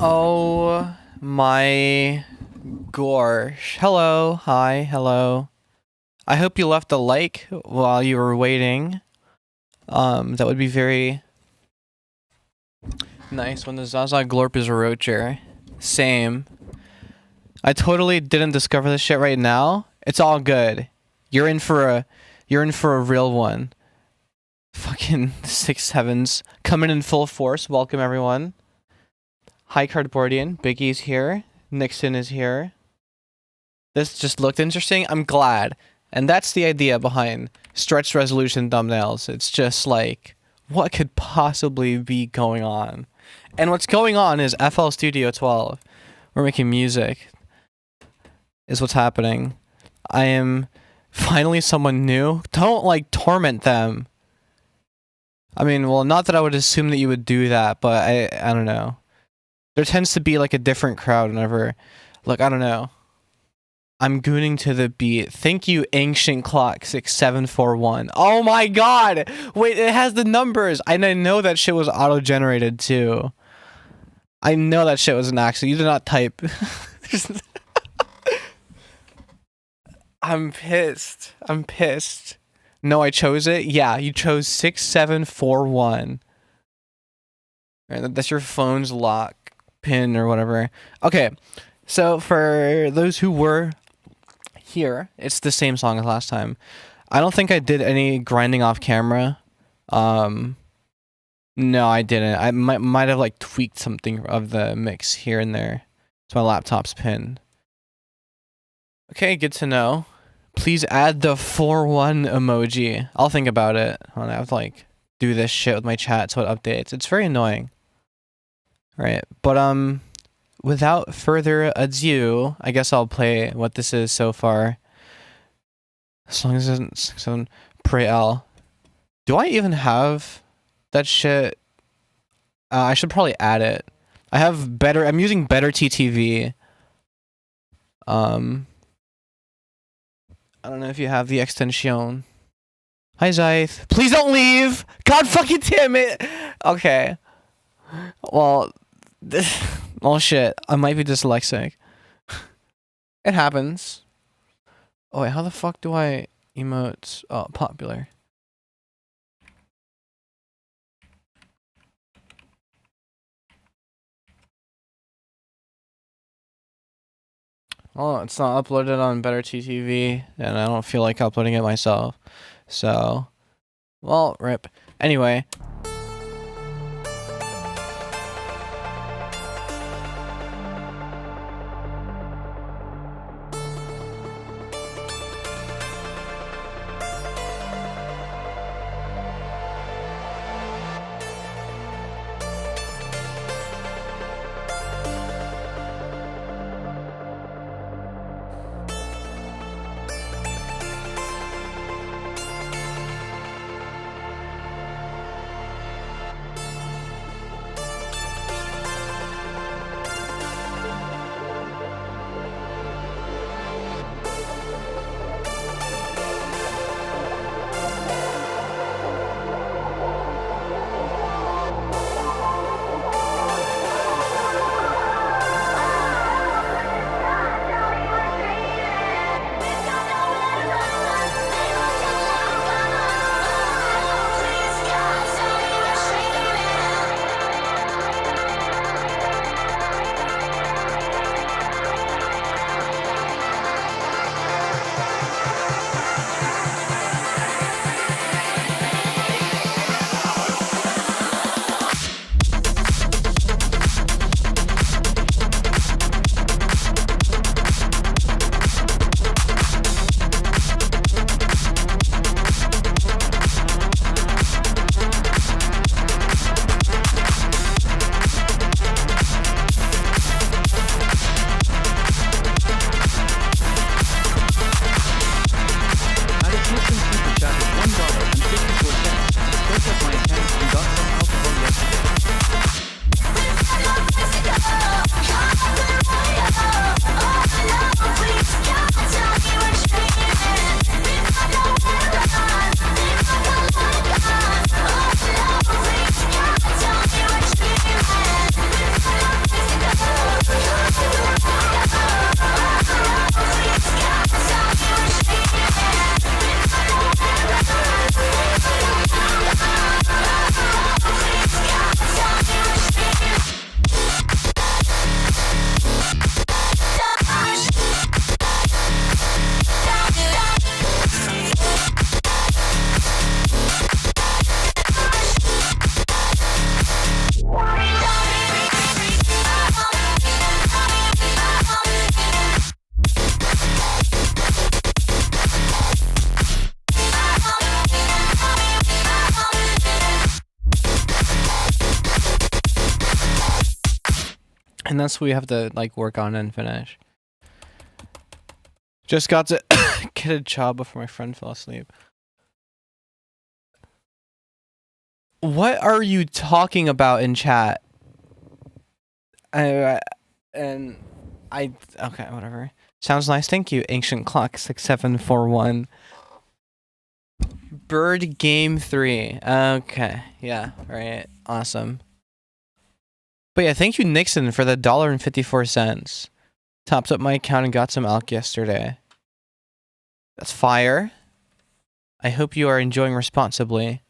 Oh my gosh. Hello. Hi. Hello. I hope you left a like while you were waiting. That would be very nice when the Zaza Glorp is a roacher. Same. I totally didn't discover this shit right now. It's all good. You're in for a real one. Fucking 6-7s coming in full force. Welcome everyone. Hi Cardboardian. Biggie's here. Nixon is here. This just looked interesting. I'm glad. And that's the idea behind stretch resolution thumbnails. It's just like, what could possibly be going on? And what's going on is FL Studio 12. We're making music. Is what's happening. I am finally someone new. Don't, like, torment them. I mean, well, not that I would assume that you would do that, but I don't know. There tends to be, like, a different crowd whenever... Look, I don't know. I'm gooning to the beat. Thank you, Ancient Clock 6741. Oh my god! Wait, it has the numbers! I know that shit was auto-generated, too. I know that shit was an accident. You did not type. I'm pissed. I'm pissed. No, I chose it? Yeah, you chose 6741. Right, that's your phone's lock pin or whatever. Okay, so for those who were here, it's the same song as last time. I don't think I did any grinding off camera. No, I didn't. I might have like tweaked something of the mix here and there. It's my laptop's pin. Okay, good to know. Please add the 4-1 emoji. I'll think about it. I have to like do this shit with my chat so it updates. It's very annoying. Right, but without further ado, I guess I'll play what this is so far. As long as it doesn't sound Pray L. Do I even have that shit? I should probably add it. I'm using better TTV. I don't know if you have the extension. Hi, Zyth. Please don't leave! God fucking damn it! Okay. Well, oh shit. I might be dyslexic. It happens. Oh wait, how the fuck do I emote? Oh, popular. Oh, it's not uploaded on Better TTV, and I don't feel like uploading it myself. So, well, rip. Anyway. And that's what we have to like work on and finish. Just got to get a job before my friend fell asleep. What are you talking about in chat? Okay, whatever. Sounds nice. Thank you, Ancient Clock 6741. Bird Game 3. Okay, yeah, right. Awesome. But yeah, thank you, Nixon, for the $1.54. Topped up my account and got some elk yesterday. That's fire. I hope you are enjoying responsibly.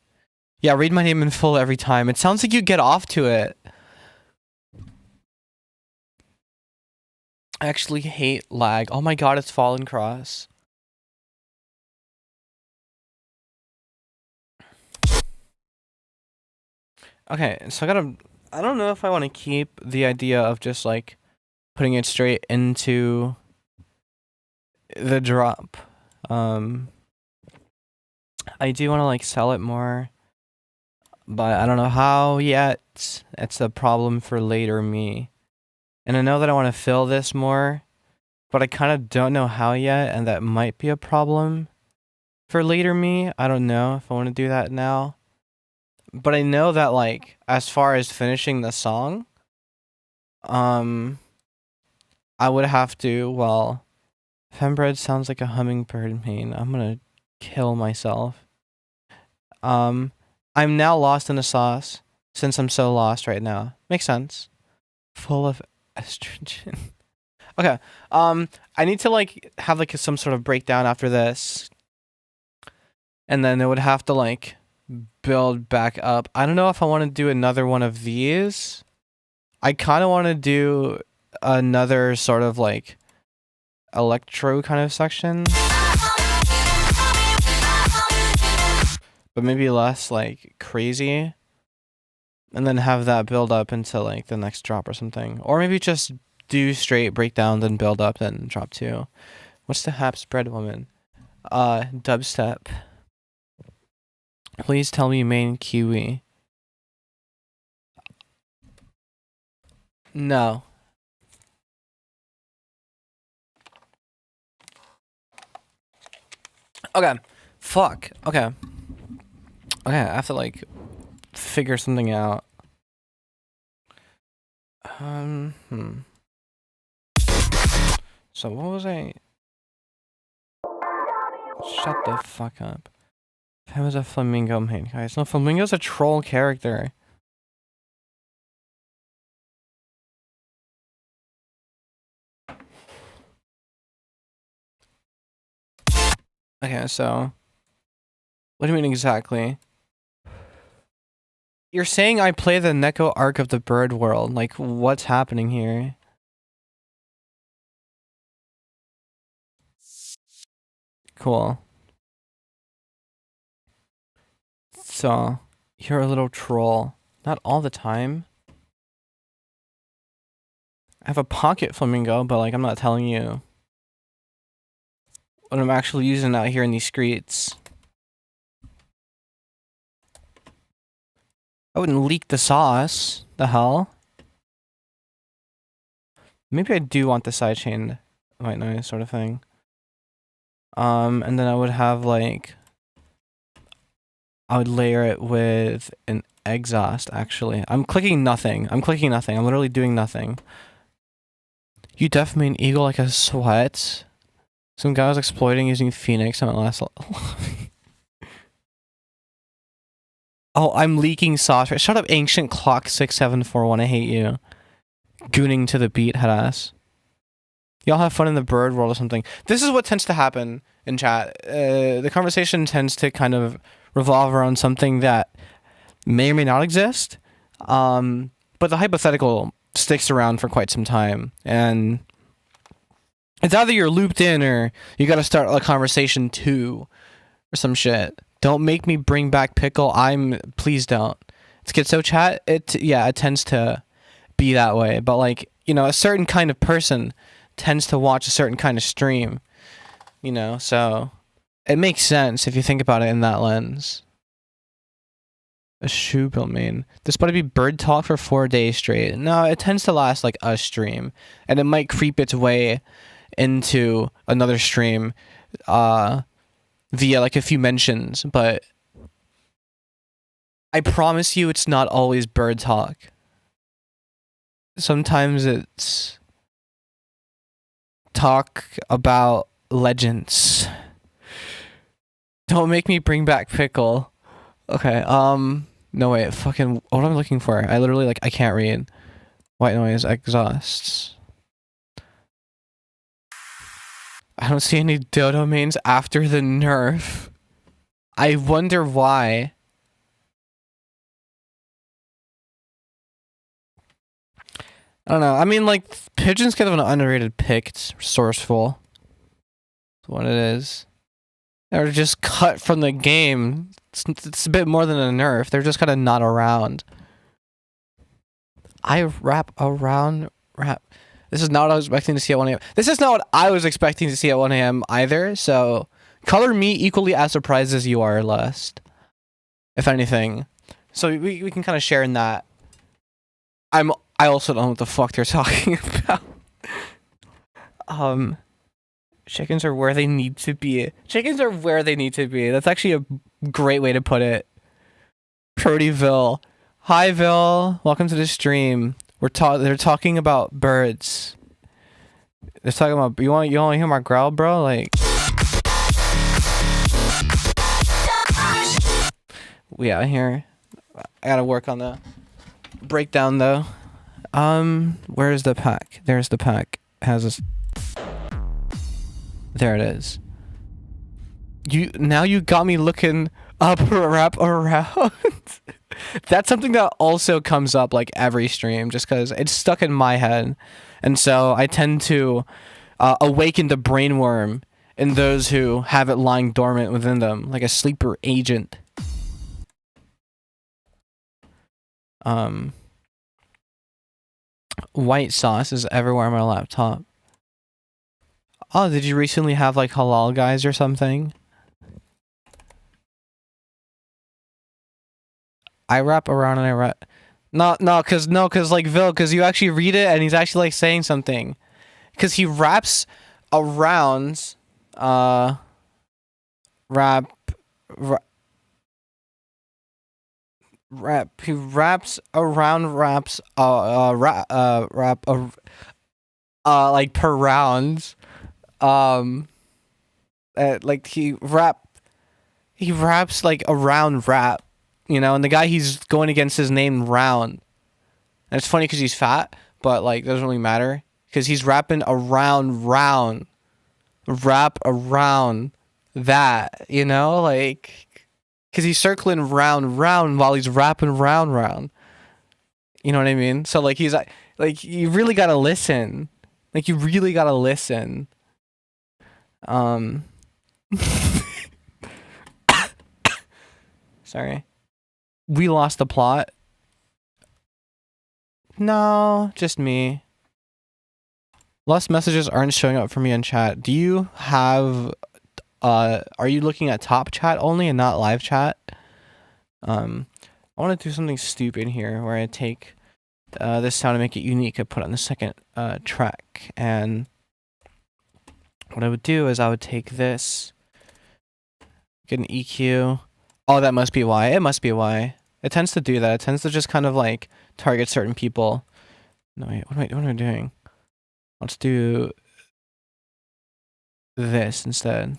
Yeah, read my name in full every time. It sounds like you get off to it. I actually hate lag. Oh my god, it's Fallen Cross. Okay, so I don't know if I want to keep the idea of just like putting it straight into the drop. I do want to like sell it more, but I don't know how yet. It's a problem for later me. And I know that I want to fill this more, but I kind of don't know how yet, and that might be a problem for later me. I don't know if I want to do that now. But I know that like as far as finishing the song, I would have to, well, fembread sounds like a hummingbird main. I'm gonna kill myself. I'm now lost in the sauce since I'm so lost right now. Makes sense. Full of estrogen. Okay. I need to like have like some sort of breakdown after this. And then it would have to like build back up. I don't know if I want to do another one of these. I kind of want to do another sort of like electro kind of section. But maybe less like crazy. And then have that build up into like the next drop or something. Or maybe just do straight breakdown, then build up, then drop 2. What's the hap spread woman? Dubstep. Please tell me main Kiwi. No. Okay. Fuck. Okay. Okay, I have to like figure something out. So what was I? Shut the fuck up. That was a flamingo main, guys. No, flamingo's a troll character. Okay, so what do you mean exactly? You're saying I play the Neko arc of the bird world. Like, what's happening here? Cool. So, you're a little troll. Not all the time. I have a pocket flamingo, but like, I'm not telling you what I'm actually using out here in these streets. I wouldn't leak the sauce. The hell? Maybe I do want the sidechain white noise sort of thing. And then I would have like, I would layer it with an exhaust, actually. I'm clicking nothing. I'm literally doing nothing. You def main eagle like a sweat. Some guy was exploiting using Phoenix on the last. Oh, I'm leaking sauce. Shut up, Ancient Clock 6741. I hate you. Gooning to the beat, headass. Y'all have fun in the bird world or something. This is what tends to happen in chat. The conversation tends to kind of revolve around something that may or may not exist. But the hypothetical sticks around for quite some time. And it's either you're looped in or you gotta start a conversation too. Or some shit. Don't make me bring back pickle. Please don't. It's Schizo chat. It tends to be that way. But like, you know, a certain kind of person tends to watch a certain kind of stream. You know, so it makes sense if you think about it in that lens. A shoe bill main. This about to be bird talk for 4 days straight. No, it tends to last like a stream, and it might creep its way into another stream, via like a few mentions. But I promise you, it's not always bird talk. Sometimes it's talk about legends. Don't make me bring back pickle. Okay, no wait, fucking, what am I looking for? I literally, like, I can't read. White noise, exhausts. I don't see any dodo mains after the nerf. I wonder why. I don't know, I mean, like, Pigeon's kind of an underrated pick. It's resourceful. That's what it is. They're just cut from the game. It's a bit more than a nerf. They're just kind of not around. I wrap around wrap. This is not what I was expecting to see at 1 a.m. This is not what I was expecting to see at 1 a.m. either. So color me equally as surprised as you are, Lust. If anything. So we can kind of share in that. I also don't know what the fuck they're talking about. Chickens are where they need to be. Chickens are where they need to be. That's actually a great way to put it. Purdyville. Hi, Vil. Welcome to the stream. They're talking about birds. They're talking about, you want to hear my growl, bro? Like, we out here. I gotta work on the breakdown though. Where's the pack? There's the pack. It has this. There it is. Now you got me looking up wrap around. That's something that also comes up like every stream, just because it's stuck in my head, and so I tend to awaken the brainworm in those who have it lying dormant within them, like a sleeper agent. White sauce is everywhere on my laptop. Oh, did you recently have like halal guys or something? I wrap around and I wrap. No, cause like Vil, cause you actually read it and he's actually like saying something, cause he wraps around, he wraps around like per round, like he wraps like around rap. You know, and the guy he's going against is named Round. And it's funny because he's fat, but, like, doesn't really matter. Because he's rapping around round. Rap around that, you know? Like, because he's circling round while he's rapping round. You know what I mean? So, like, he's, like, you really gotta listen. Like, you really gotta listen. Sorry. We lost the plot. No, just me. Lost messages aren't showing up for me in chat. Do you have, are you looking at top chat only and not live chat? I want to do something stupid here where I take this sound and make it unique. I put it on the second track. And what I would do is I would take this, get an EQ. Oh, that must be why. It must be why. It tends to do that. It tends to just kind of like target certain people. No, wait, what am I doing? Let's do this instead.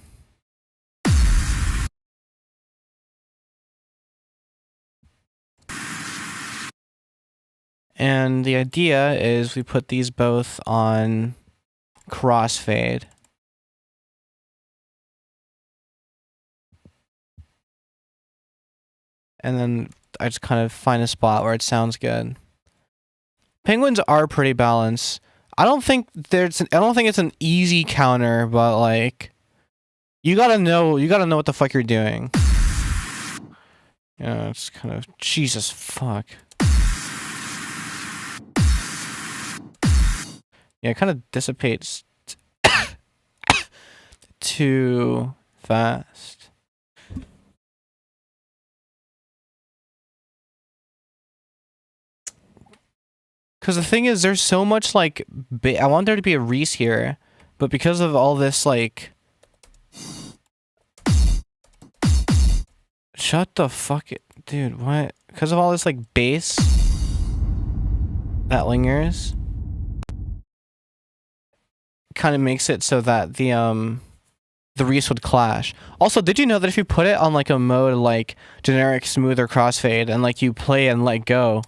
And the idea is we put these both on crossfade. And then I just kind of find a spot where it sounds good. Penguins are pretty balanced. I don't think it's an easy counter, but like you gotta know what the fuck you're doing. Yeah, it's kind of Jesus fuck. Yeah, it kind of dissipates too fast. Because the thing is, there's so much, like, I want there to be a Reese here, but because of all this, like... Shut the fuck it... Dude, what? Because of all this, like, bass that lingers, kind of makes it so that the Reese would clash. Also, did you know that if you put it on, like, a mode like generic, smooth, or crossfade, and, like, you play and let go,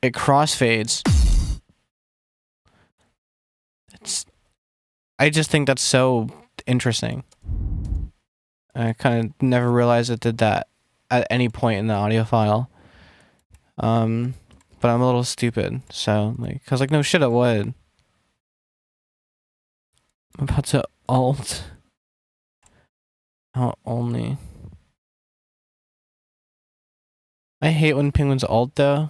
it crossfades? I just think that's so interesting. I kind of never realized it did that at any point in the audio file. But I'm a little stupid, so, like, cause, like, no shit it would. I'm about to alt. Oh, only. I hate when penguins alt, though.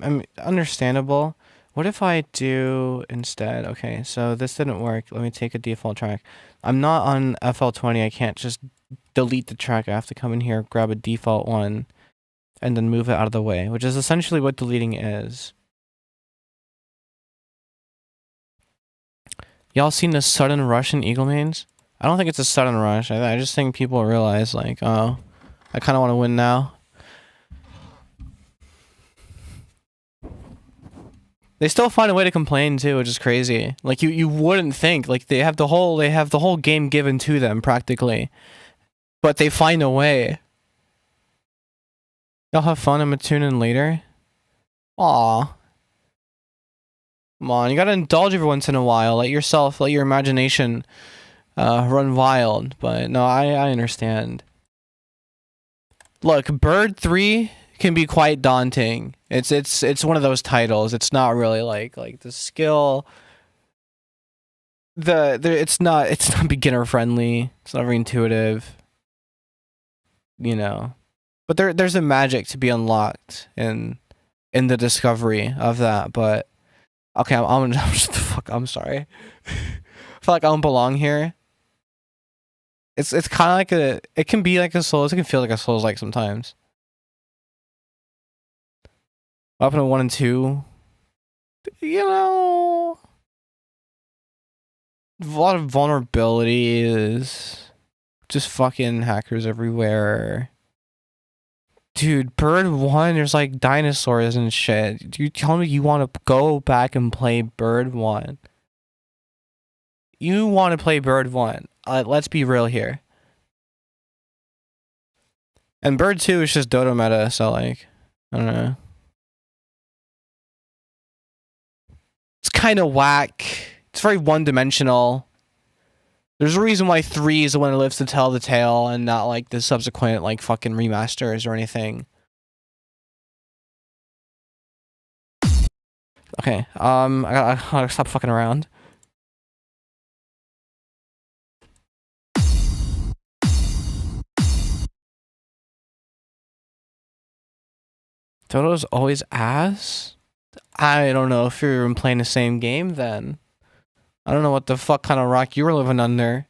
I mean, understandable. What if I do instead? Okay, so this didn't work. Let me take a default track. I'm not on FL20. I can't just delete the track. I have to come in here, grab a default one, and then move it out of the way, which is essentially what deleting is. Y'all seen the sudden rush in Eagle Mains? I don't think it's a sudden rush. I just think people realize, like, oh, I kind of want to win now. They still find a way to complain too, which is crazy. Like you wouldn't think. Like they have the whole game given to them practically, but they find a way. Y'all have fun. I'm gonna tune in later. Aw. Come on, you gotta indulge every once in a while. Let your imagination run wild. But no, I understand. Look, Bird 3 can be quite daunting. It's one of those titles. It's not really like the skill. It's not beginner friendly. It's not very intuitive. You know. But there's a magic to be unlocked in the discovery of that, but okay, I'm just fuck, I'm sorry. I feel like I don't belong here. It's kind of like it can be like a Souls, it can feel like a Souls like sometimes. Up in 1 and 2, you know, a lot of vulnerabilities, just fucking hackers everywhere. Dude, Bird 1, there's like dinosaurs and shit. You tell me you want to go back and play Bird 1. You want to play Bird 1. Let's be real here. And Bird 2 is just Dodo meta, so like, I don't know. It's kind of whack. It's very one-dimensional. There's a reason why 3 is the one that lives to tell the tale and not like the subsequent like fucking remasters or anything. Okay, I gotta stop fucking around. Dodo's always ass? I don't know if you're playing the same game then. I don't know what the fuck kind of rock you were living under.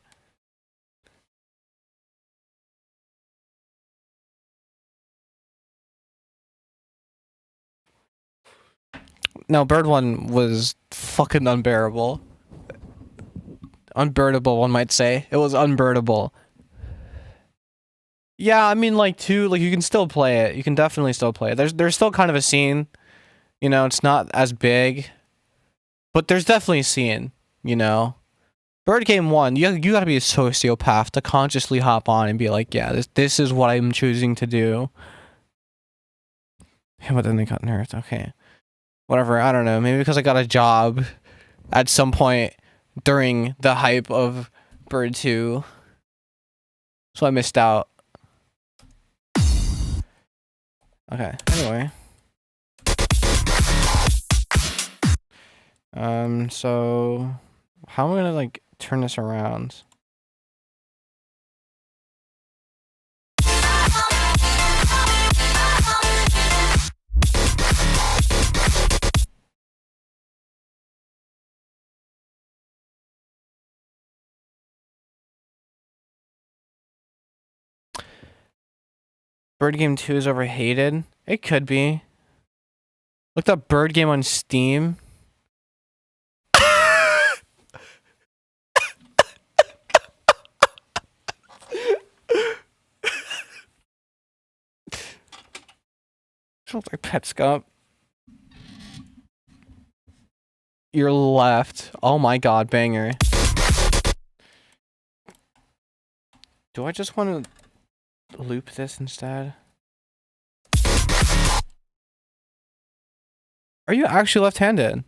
No, Bird 1 was fucking unbearable. Unbirdable, one might say. It was unbirdable. Yeah, I mean, like, 2, like, you can still play it. You can definitely still play it. There's still kind of a scene. You know, it's not as big. But there's definitely a scene, you know? Bird Game 1, you gotta be a sociopath to consciously hop on and be like, yeah, this is what I'm choosing to do. Yeah, but then they got nerfed. Okay. Whatever, I don't know. Maybe because I got a job at some point during the hype of Bird 2. So I missed out. Okay, anyway. So how am I gonna like turn this around? Bird Game 2 is overhated. It could be. Looked up Bird Game on Steam. Sounds like Petscop. Your left. Oh my god, banger. Do I just want to loop this instead? Are you actually left-handed?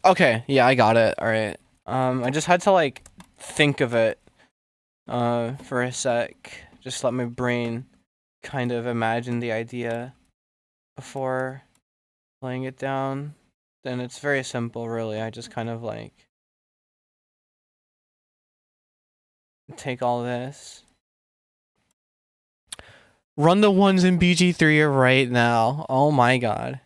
Okay, yeah, I got it. All right. I just had to like think of it for a sec. Just let my brain kind of imagine the idea before laying it down. Then it's very simple, really. I just kind of like take all this. Run the ones in BG3 right now. Oh my god.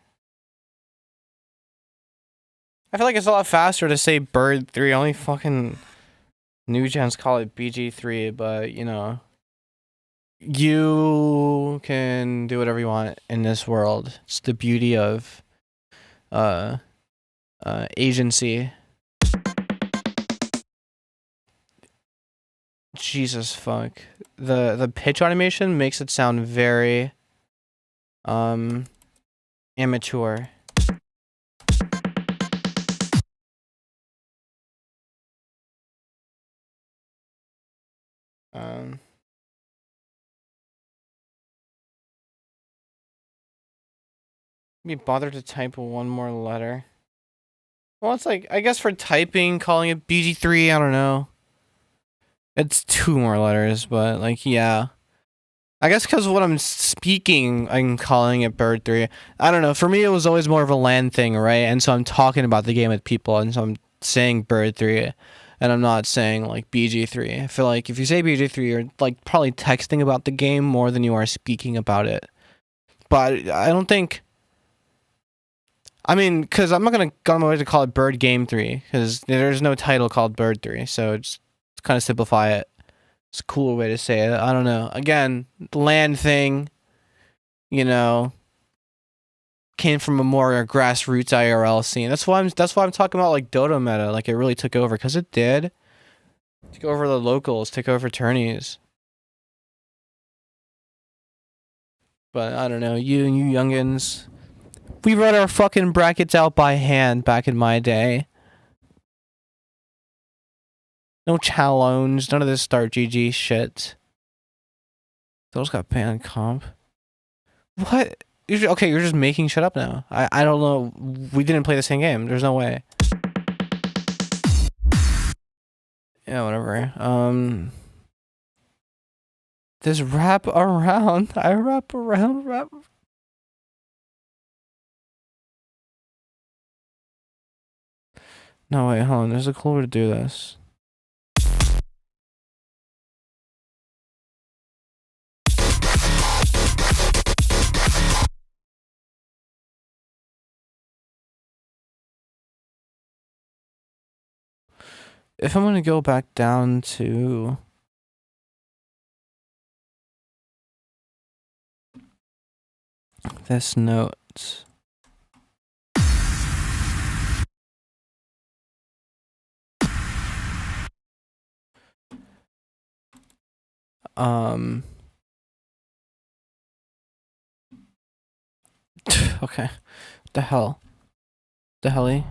I feel like it's a lot faster to say Bird 3. Only fucking new gens call it BG3, but you know. You can do whatever you want in this world. It's the beauty of agency. Jesus fuck. The pitch automation makes it sound very immature. Be bothered to type one more letter. Well, it's like, I guess for typing, calling it BG3, I don't know. It's 2 more letters, but like, yeah. I guess because when I'm speaking, I'm calling it Bird 3. I don't know. For me, it was always more of a LAN thing, right? And so I'm talking about the game with people, and so I'm saying Bird 3, and I'm not saying like BG3. I feel like if you say BG3, you're like probably texting about the game more than you are speaking about it. But I don't think... I mean, because I'm not going to go on my way to call it Bird Game 3, because there's no title called Bird 3, so just kind of simplify it. It's a cooler way to say it. I don't know. Again, the land thing, you know, came from a more grassroots IRL scene. That's why I'm talking about like Dota meta, like it really took over, because it did. Took over the locals, took over tourneys. But I don't know, you youngins... We wrote our fucking brackets out by hand back in my day. No challenge, none of this start GG shit. Those got banned comp. What? Okay, you're just making shit up now. I don't know. We didn't play the same game. There's no way. Yeah, whatever. This wrap around. I wrap around, wrap. No, wait, hold on. There's a cool way to do this. If I'm gonna go back down to... this note... Okay. The hell? The helly?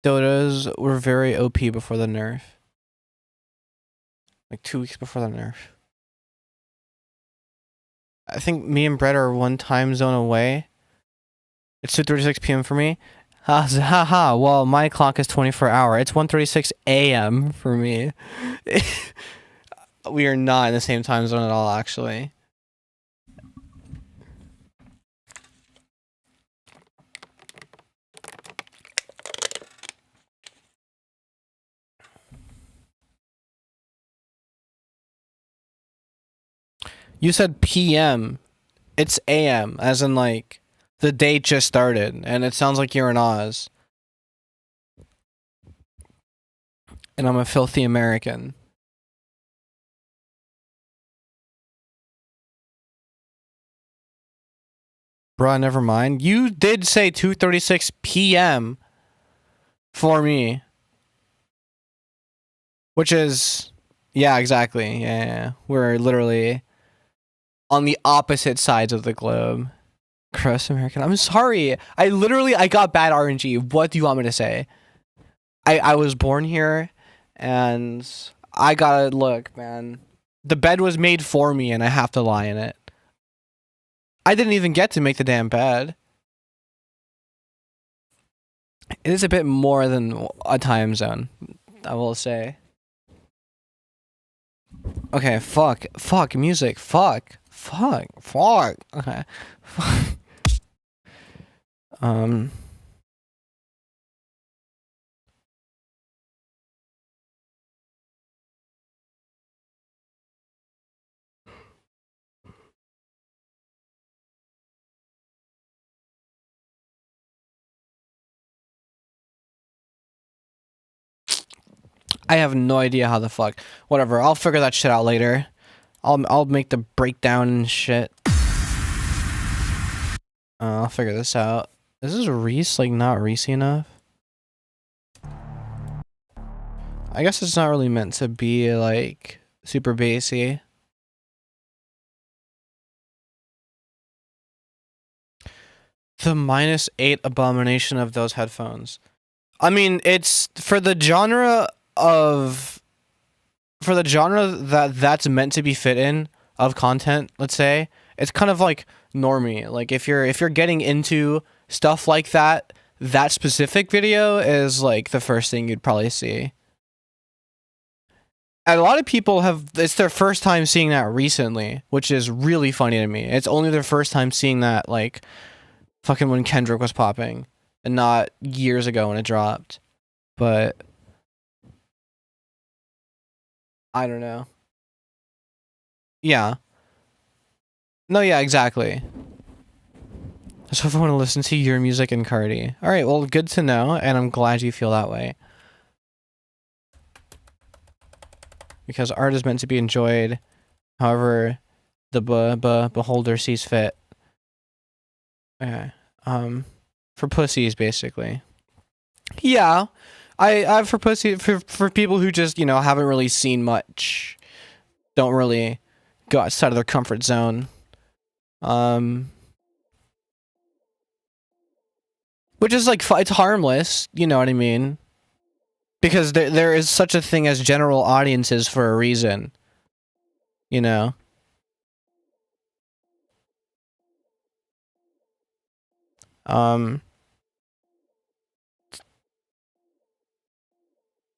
Dotas were very OP before the nerf. Like 2 weeks before the nerf. I think me and Brett are 1 time zone away. It's 2:36 p.m. for me. Haha, well, my clock is 24-hour. It's 1:36 a.m. for me. We are not in the same time zone at all, actually. You said PM. It's AM, as in like the day just started, and it sounds like you're in Oz. And I'm a filthy American. Bruh, never mind. You did say 2:36 p.m. for me. Which is, yeah, exactly. Yeah. We're literally on the opposite sides of the globe. Gross American. I'm sorry. I got bad RNG. What do you want me to say? I was born here, and I gotta look, man. The bed was made for me, and I have to lie in it. I didn't even get to make the damn bed. It is a bit more than a time zone, I will say. Okay, fuck, music, fuck. Okay. um. I have no idea how the fuck. Whatever, I'll figure that shit out later. I'll make the breakdown and shit. I'll figure this out. Is this Reese like not Reese enough? I guess it's not really meant to be like super bassy. The -8 abomination of those headphones. I mean, it's for the genre that's meant to be fit in of content, let's say. It's kind of like normie. Like if you're getting into stuff like that, that specific video is like the first thing you'd probably see. And a lot of people it's their first time seeing that recently, which is really funny to me. It's only their first time seeing that like fucking when Kendrick was popping and not years ago when it dropped. But I don't know. Yeah. No, yeah, exactly. So if I want to listen to your music and Cardi. All right, well, good to know, and I'm glad you feel that way. Because art is meant to be enjoyed, however the beholder sees fit. Okay. For pussies, basically. Yeah, I for people who just haven't really seen much, don't really go outside of their comfort zone. Which is like it's harmless, you know what I mean? Because there is such a thing as general audiences for a reason, you know.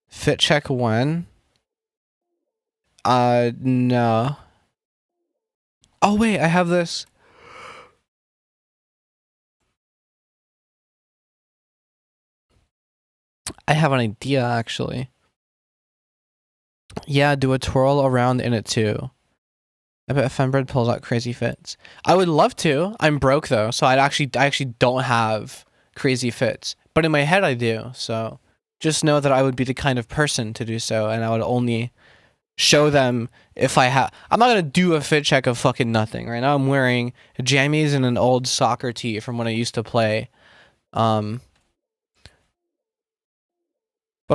Fit check when? No. Oh wait, I have this. I have an idea actually. Yeah, do a twirl around in it too. I bet fembread pulls out crazy fits. I would love to. I'm broke though, so I actually don't have crazy fits. But in my head I do. So just know that I would be the kind of person to do so, and I would only show them if I have. I'm not gonna do a fit check of fucking nothing. Right now I'm wearing jammies and an old soccer tee from when I used to play. But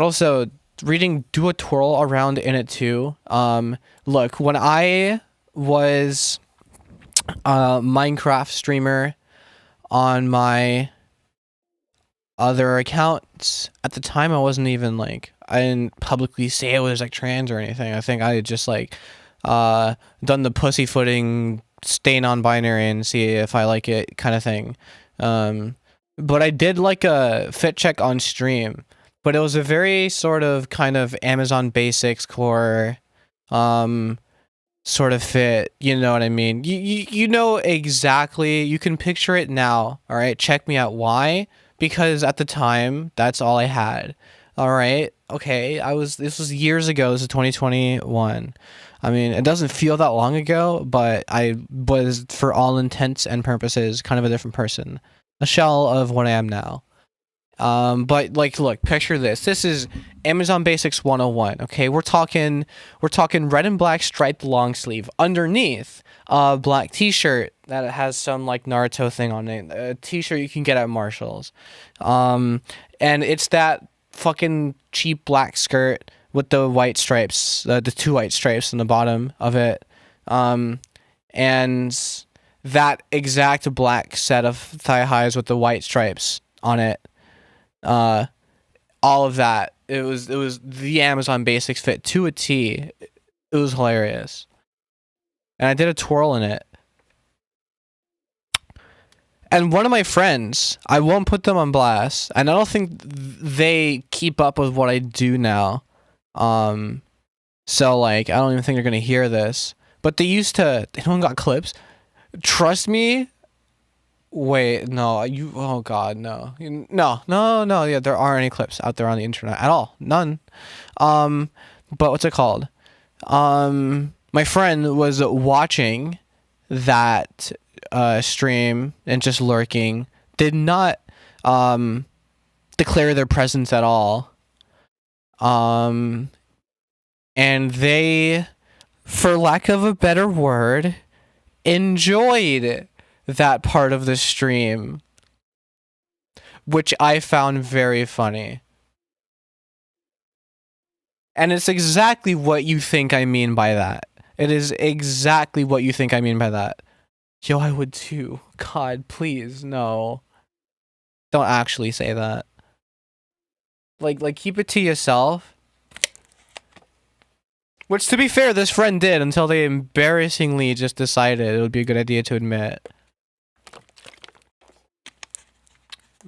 also reading do a twirl around in it too. Look, when I was a Minecraft streamer on my other accounts, at the time I wasn't even like, I didn't publicly say I was like trans or anything. I think I had just like done the pussyfooting stay non-binary and see if I like it kind of thing. But I did like a fit check on stream, but it was a very sort of kind of Amazon Basics core sort of fit, you know what I mean? You know exactly, you can picture it now, all right? Check me out. Why? Because at the time, that's all I had. All right? okay, this was years ago. This is 2021. I mean, it doesn't feel that long ago, but I was, for all intents and purposes, kind of a different person, a shell of what I am now. But like, look, picture this. This is Amazon Basics 101. Okay, we're talking red and black striped long sleeve underneath a black T-shirt that has some like Naruto thing on it. A T-shirt you can get at Marshalls. And it's that fucking cheap black skirt with the white stripes, the two white stripes on the bottom of it. And that exact black set of thigh highs with the white stripes on it. All of that. It was the Amazon Basics fit to a T. It was hilarious. And I did a twirl in it. And one of my friends, I won't put them on blast, and I don't think they keep up with what I do now. So like, I don't even think they're gonna hear this. But they used to. Anyone got clips? Trust me. Wait, no, oh god, no. No, yeah, there aren't any clips out there on the internet at all. None. But what's it called? My friend was watching that stream and just lurking. Did not declare their presence at all. And they, for lack of a better word, enjoyed that part of the stream, which I found very funny. And it's exactly what you think I mean by that. It is exactly what you think I mean by that. Yo, I would too. God, please, no. Don't actually say that. Like keep it to yourself. Which, to be fair, this friend did until they embarrassingly just decided it would be a good idea to admit.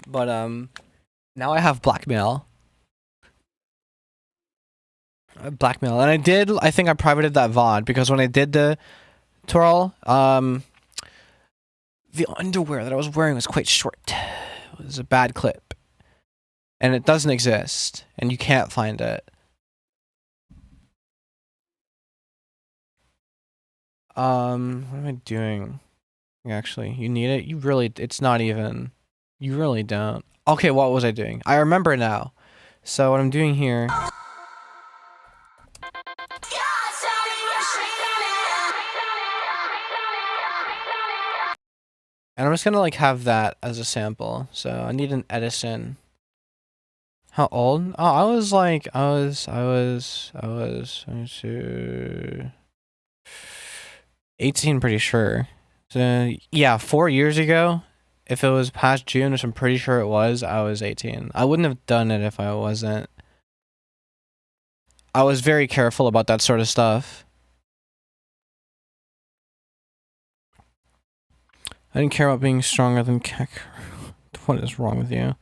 But now I have blackmail. Blackmail, and I think I privated that VOD because when I did the twirl, the underwear that I was wearing was quite short. It was a bad clip, and it doesn't exist, and you can't find it. What am I doing? Actually, you need it. You really, it's not even. You really don't. Okay, what was I doing? I remember now. So what I'm doing here. And I'm just gonna like have that as a sample. So I need an Edison. How old? Oh, I was 18, pretty sure. So yeah, 4 years ago. If it was past June, which I'm pretty sure it was, I was 18. I wouldn't have done it if I wasn't. I was very careful about that sort of stuff. I didn't care about being stronger than Kek. What is wrong with you?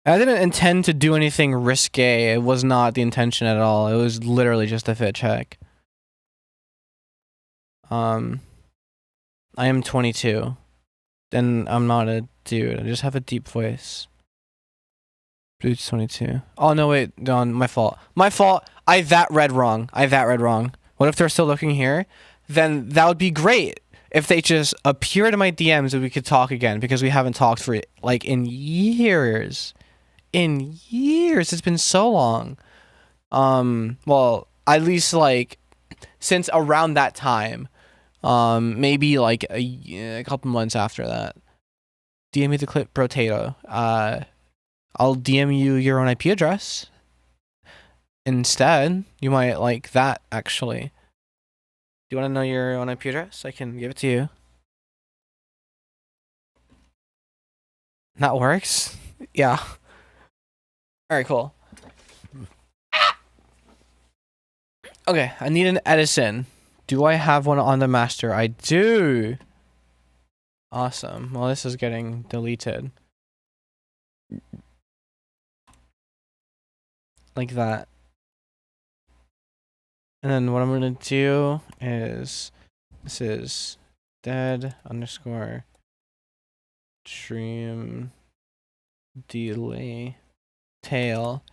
I didn't intend to do anything risque. It was not the intention at all. It was literally just a fit check. I am 22. And I'm not a dude. I just have a deep voice. Bluetooth 22. Oh, no, wait. No, my fault. My fault. I read wrong. What if they're still looking here? Then that would be great if they just appeared in my DMs and we could talk again, because we haven't talked for, like, in years. It's been so long. Well, at least, like, since around that time. Maybe, like, a couple months after that. DM me the clip, Brotato. I'll DM you your own IP address. Instead, you might like that, actually. Do you want to know your own IP address? I can give it to you. That works? Yeah. Alright, cool. Okay, I need an Edison. Do I have one on the master? I do. Awesome. Well, this is getting deleted. Like that. And then what I'm gonna do is, this is dead underscore stream delay tail.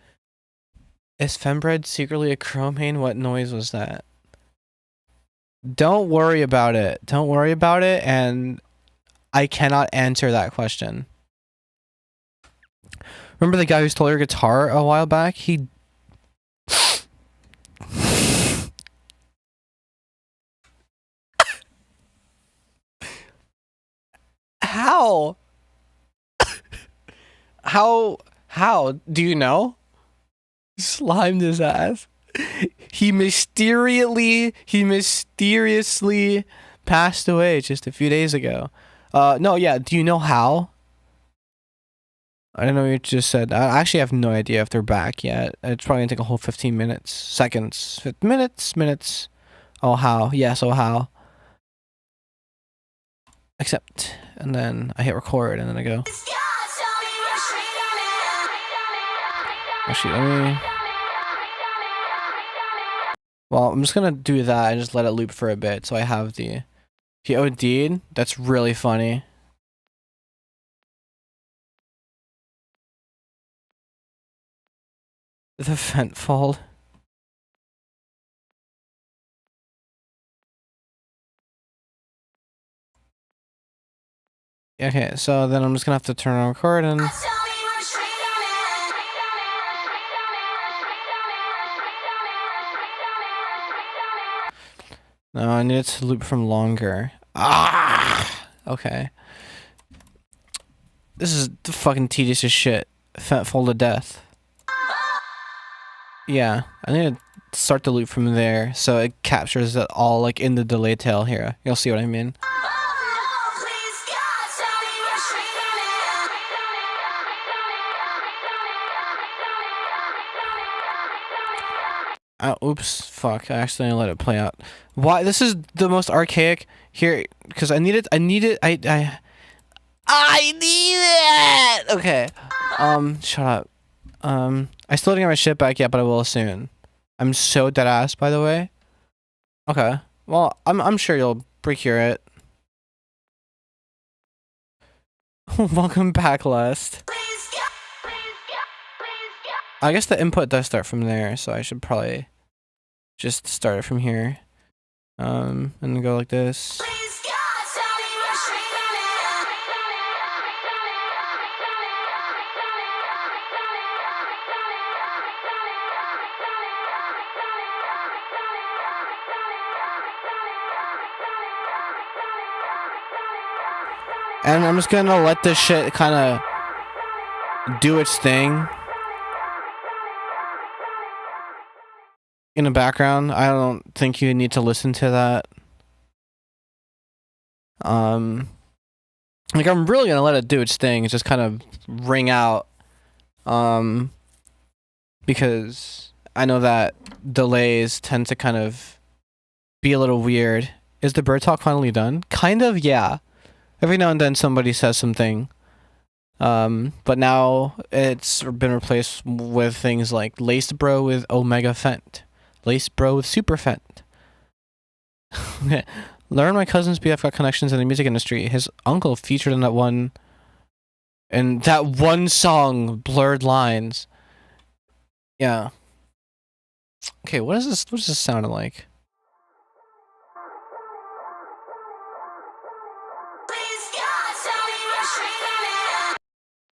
Is fembread secretly a chromane? What noise was that? Don't worry about it. Don't worry about it, and I cannot answer that question. Remember the guy who stole your guitar a while back? He... How? How? Do you know? Slimed his ass. He mysteriously passed away just a few days ago. No, yeah, do you know how? I don't know what you just said. I actually have no idea if they're back yet. It's probably gonna take a whole 15 minutes. Seconds. Minutes. Oh, how? Yes, oh, how? Accept. And then I hit record, and then I go. Actually, let me... Well, I'm just gonna do that and just let it loop for a bit, so I have the... He OD'd? That's really funny. The vent fault. Okay, so then I'm just gonna have to turn on record and... No, I need it to loop from longer. Ah! Okay. This is fucking tedious as shit. Fatful to death. Yeah, I need to start the loop from there so it captures it all like in the delay tail here. You'll see what I mean. Oh, oops, fuck, I accidentally let it play out. Why? This is the most archaic here, because I need it, I need it. Okay. Shut up. I still didn't get my shit back yet, but I will soon. I'm so dead ass, by the way. Okay. Well, I'm sure you'll procure it. Welcome back, Lust. I guess the input does start from there, so I should probably just start it from here. And then go like this. And I'm just gonna let this shit kind of do its thing in the background. I don't think you need to listen to that. Like I'm really gonna let it do its thing. Just kind of ring out. Because I know that delays tend to kind of be a little weird. Is the bird talk finally done? Kind of, yeah. Every now and then somebody says something. But now it's been replaced with things like Laced Bro with Omega Fent. Laced Bro with Super Fent. Learn my cousin's BF got connections in the music industry. His uncle featured in that one song, Blurred Lines. Yeah. Okay, what is this? What does this sound like?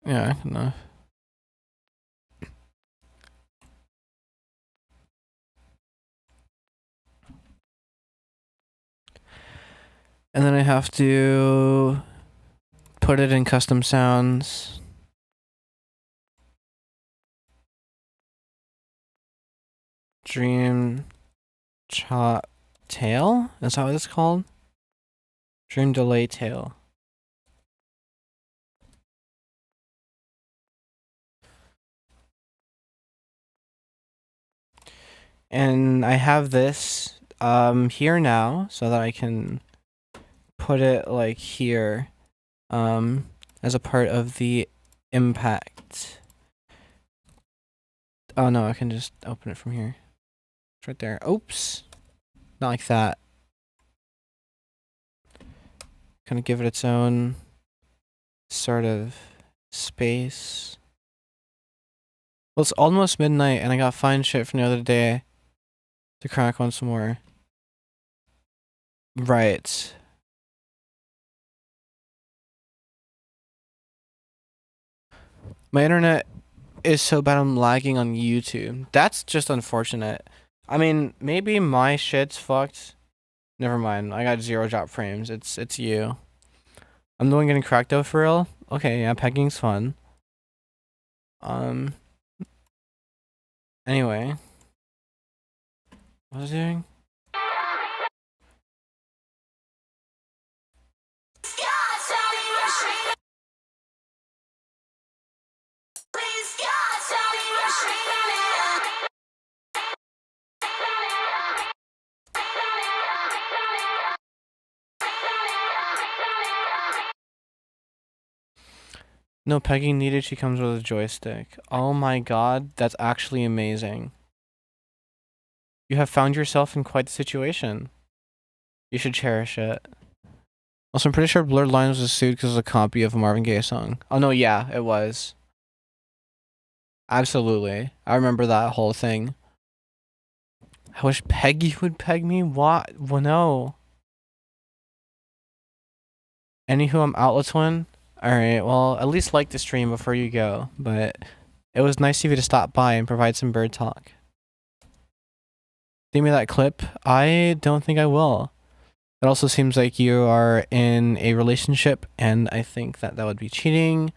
Yeah, I don't know. And then I have to put it in custom sounds. Dream chop tail? Is that what it's called? Dream delay tail. And I have this here now so that I can put it like here as a part of the impact. Oh no, I can just open it from here. It's right there. Oops. Not like that. Kind of give it its own sort of space. Well, it's almost midnight and I got fine shit from the other day to crack on some more. Right. My internet is so bad I'm lagging on YouTube. That's just unfortunate. I mean, maybe my shit's fucked. Never mind. I got 0 drop frames. It's you. I'm the one getting cracked out for real? Okay, yeah, pegging's fun. Anyway. What was I doing? No pegging needed, she comes with a joystick. Oh my god, that's actually amazing. You have found yourself in quite the situation. You should cherish it. Also, I'm pretty sure Blurred Lines was sued because it was a copy of a Marvin Gaye song. Oh no, yeah, it was. Absolutely. I remember that whole thing. I wish Peggy would peg me. What? Well, no. Anywho, I'm Outlet Twin. Alright, well, at least like the stream before you go. But it was nice of you to stop by and provide some bird talk. Give me that clip. I don't think I will. It also seems like you are in a relationship, and I think that would be cheating.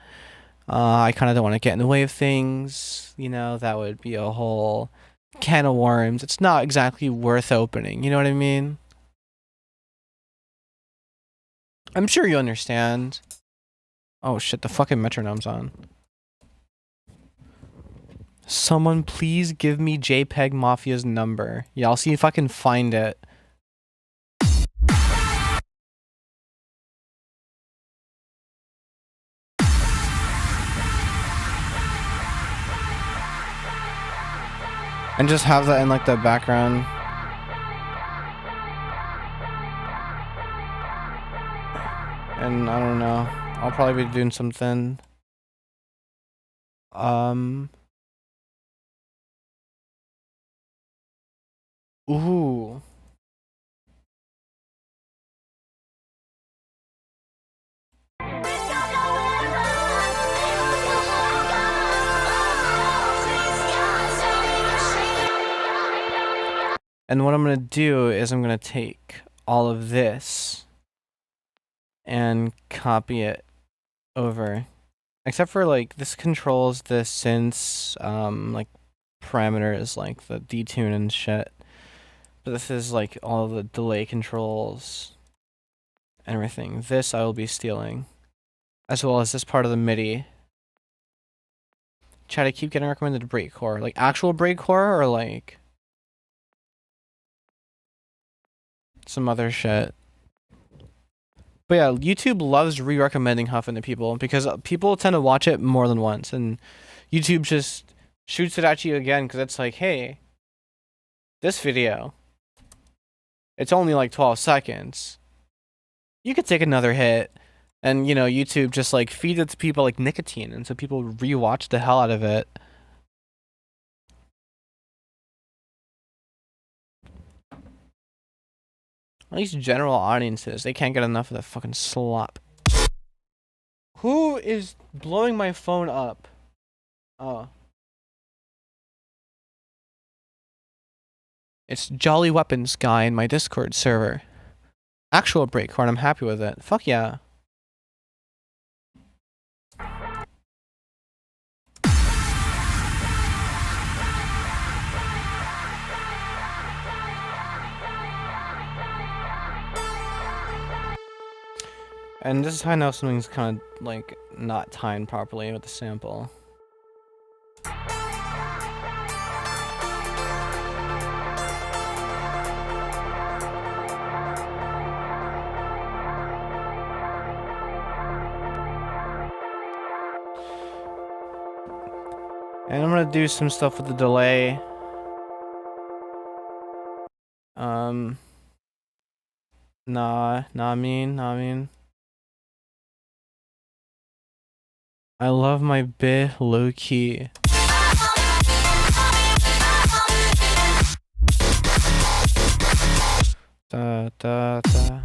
I kind of don't want to get in the way of things. You know, that would be a whole can of worms. It's not exactly worth opening. You know what I mean? I'm sure you understand. Oh shit, the fucking metronome's on. Someone please give me JPEG Mafia's number. Yeah, I'll see if I can find it. And just have that in like the background. And I don't know. I'll probably be doing something. Ooh. And what I'm gonna do is I'm gonna take all of this and copy it over. Except for like this controls the synths, like parameters like the detune and shit. But this is like all the delay controls and everything. This I will be stealing. As well as this part of the MIDI. Chat, I keep getting recommended breakcore. Like actual breakcore or like some other shit. But yeah, YouTube loves re-recommending Huffin to people because people tend to watch it more than once, and YouTube just shoots it at you again because it's like, hey, this video, it's only like 12 seconds. You could take another hit, and you know, YouTube just like feeds it to people like nicotine, and so people rewatch the hell out of it. At least general audiences, they can't get enough of that fucking slop. Who is blowing my phone up? Oh. It's Jolly Weapons guy in my Discord server. Actual breakcore, I'm happy with it. Fuck yeah. And this is how I know something's kind of like not timed properly with the sample. And I'm gonna do some stuff with the delay. Nah, I mean. I love my bit low key. Da, da, da.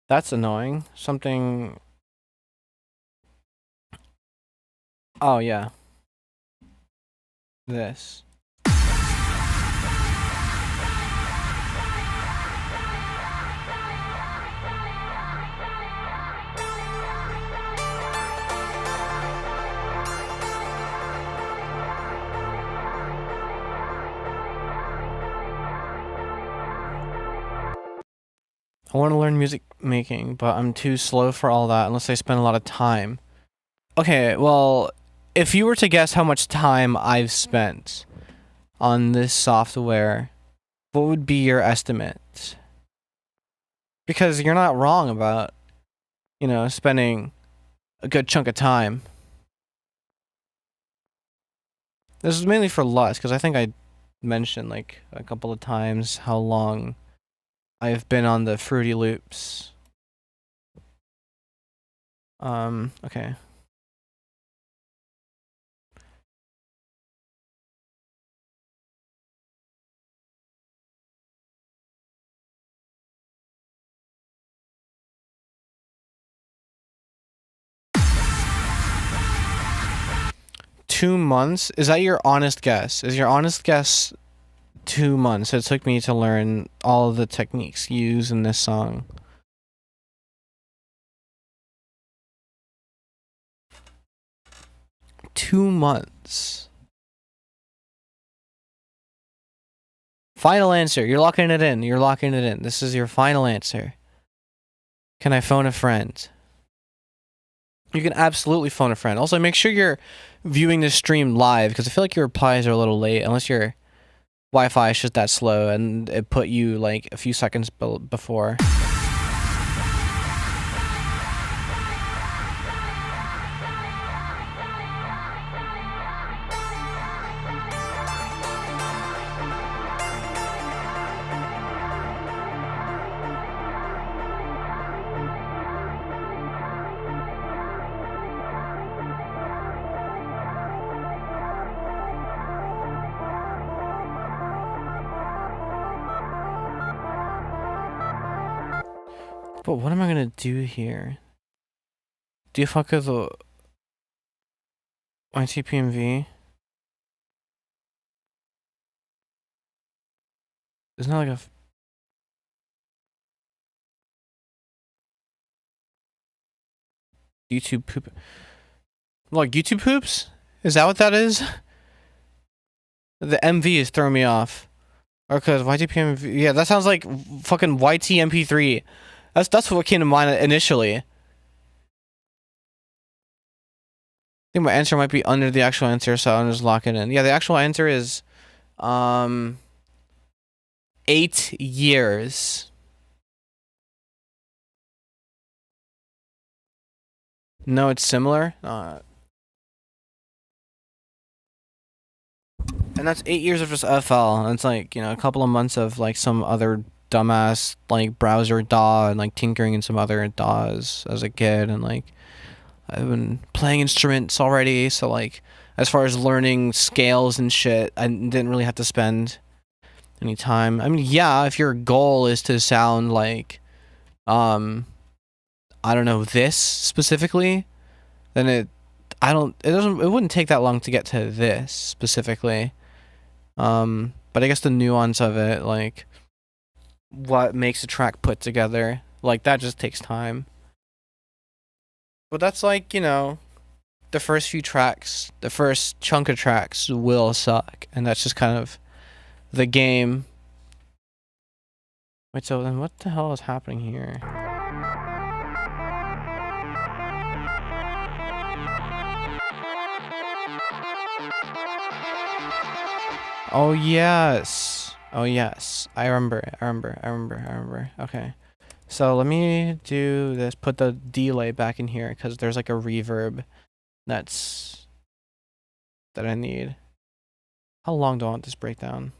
That's annoying. Something... Oh, yeah. This. I want to learn music making, but I'm too slow for all that unless I spend a lot of time. Okay, well, if you were to guess how much time I've spent on this software, what would be your estimate? Because you're not wrong about, you know, spending a good chunk of time. This is mainly for Lust, because I think I mentioned, like, a couple of times how long I've been on the Fruity Loops. Okay. $2 months? Is that your honest guess? Is your honest guess 2 months it took me to learn all of the techniques used in this song? $2 months. Final answer. You're locking it in. You're locking it in. This is your final answer. Can I phone a friend? You can absolutely phone a friend. Also, make sure you're viewing this stream live, because I feel like your replies are a little late, unless your Wi-Fi is just that slow and it put you like a few seconds before. But what am I gonna do here? Do you fuck with the YTPMV? Isn't that like a YouTube poop? Like YouTube poops? Is that what that is? The MV is throwing me off. Or cause YTPMV, yeah, that sounds like fucking YTMP3. That's what came to mind initially. I think my answer might be under the actual answer, so I'll just lock it in. Yeah, the actual answer is 8 years. No, it's similar. And that's 8 years of just FL. And it's like, you know, a couple of months of like some other dumbass like browser DAW and like tinkering in some other DAWs as a kid. And like I've been playing instruments already, so like as far as learning scales and shit, I didn't really have to spend any time. I mean, yeah, if your goal is to sound like I don't know, this specifically, then it wouldn't take that long to get to this specifically. But I guess the nuance of it, like what makes a track put together, like that just takes time. But that's like, you know, the first few tracks, the first chunk of tracks will suck, and that's just kind of the game. Wait, so then what the hell is happening here? Oh yes. Oh yes. I remember. Okay. So let me do this, put the delay back in here, because there's like a reverb that I need. How long do I want this breakdown?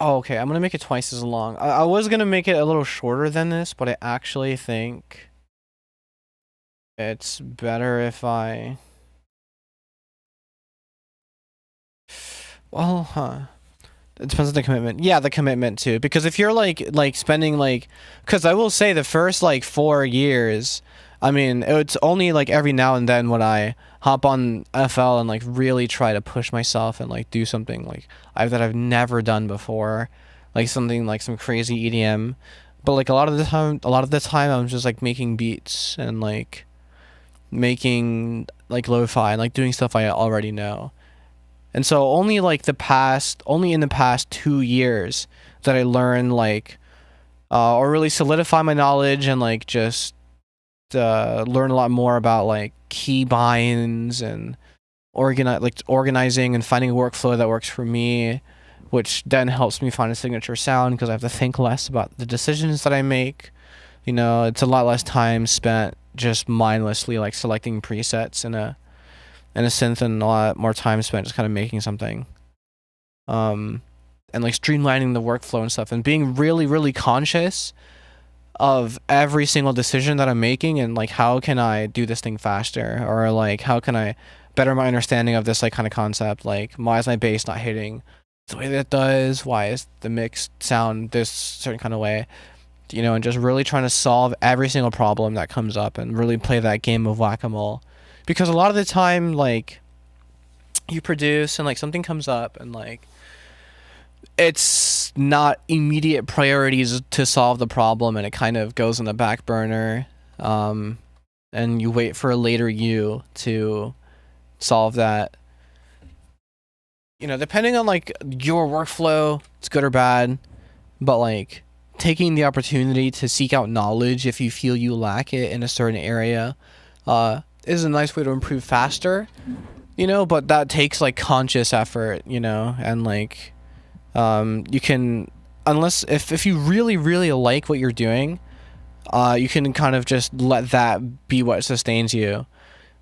Oh, okay, I'm gonna make it twice as long. I was gonna make it a little shorter than this, but I actually think it's better if I... Well, huh. It depends on the commitment. Yeah, the commitment too. Because if you're like spending like, because I will say the first like 4 years, I mean, it's only like every now and then when I hop on FL and like really try to push myself and like do something like that I've never done before, like something like some crazy EDM. But like a lot of the time, I'm just like making beats and like making like lo-fi and like doing stuff I already know. And so only in the past 2 years that I learned like, or really solidify my knowledge and like just learn a lot more about like key binds and organizing and finding a workflow that works for me, which then helps me find a signature sound because I have to think less about the decisions that I make. You know, it's a lot less time spent just mindlessly like selecting presets in a synth and a lot more time spent just kind of making something. And like streamlining the workflow and stuff and being really, really conscious of every single decision that I'm making and like how can I do this thing faster or like how can I better my understanding of this like kind of concept, like why is my bass not hitting the way that it does, why is the mix sound this certain kind of way, you know, and just really trying to solve every single problem that comes up and really play that game of whack-a-mole. Because a lot of the time like you produce and like something comes up and like it's not immediate priorities to solve the problem and it kind of goes on the back burner, and you wait for a later you to solve that, you know, depending on like your workflow, it's good or bad, but like taking the opportunity to seek out knowledge if you feel you lack it in a certain area is a nice way to improve faster, you know, but that takes like conscious effort, you know, and like you can, unless if you really really like what you're doing, you can kind of just let that be what sustains you.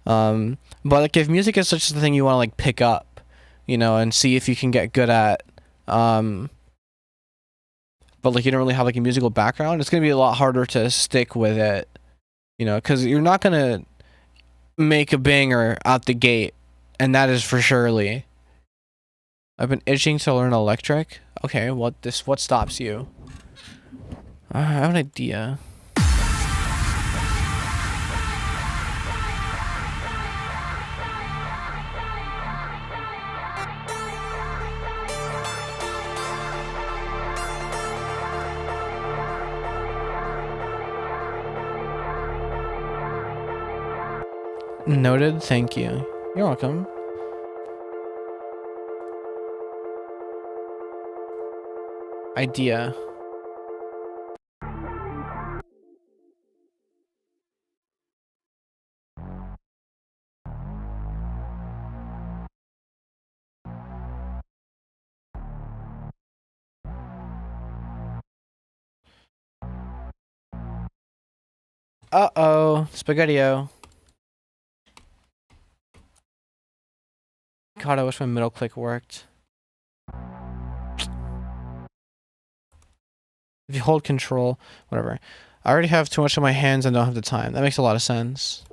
But like if music is such a thing you want to like pick up, you know, and see if you can get good at, but like you don't really have like a musical background, it's gonna be a lot harder to stick with it, you know, because you're not gonna make a banger out the gate, and that is for surely. I've been itching to learn electric. Okay, what stops you? I have an idea. Noted, thank you. You're welcome. Idea. Uh-oh, Spaghetti-O. God, I wish my middle click worked. If you hold control, whatever. I already have too much on my hands and don't have the time. That makes a lot of sense.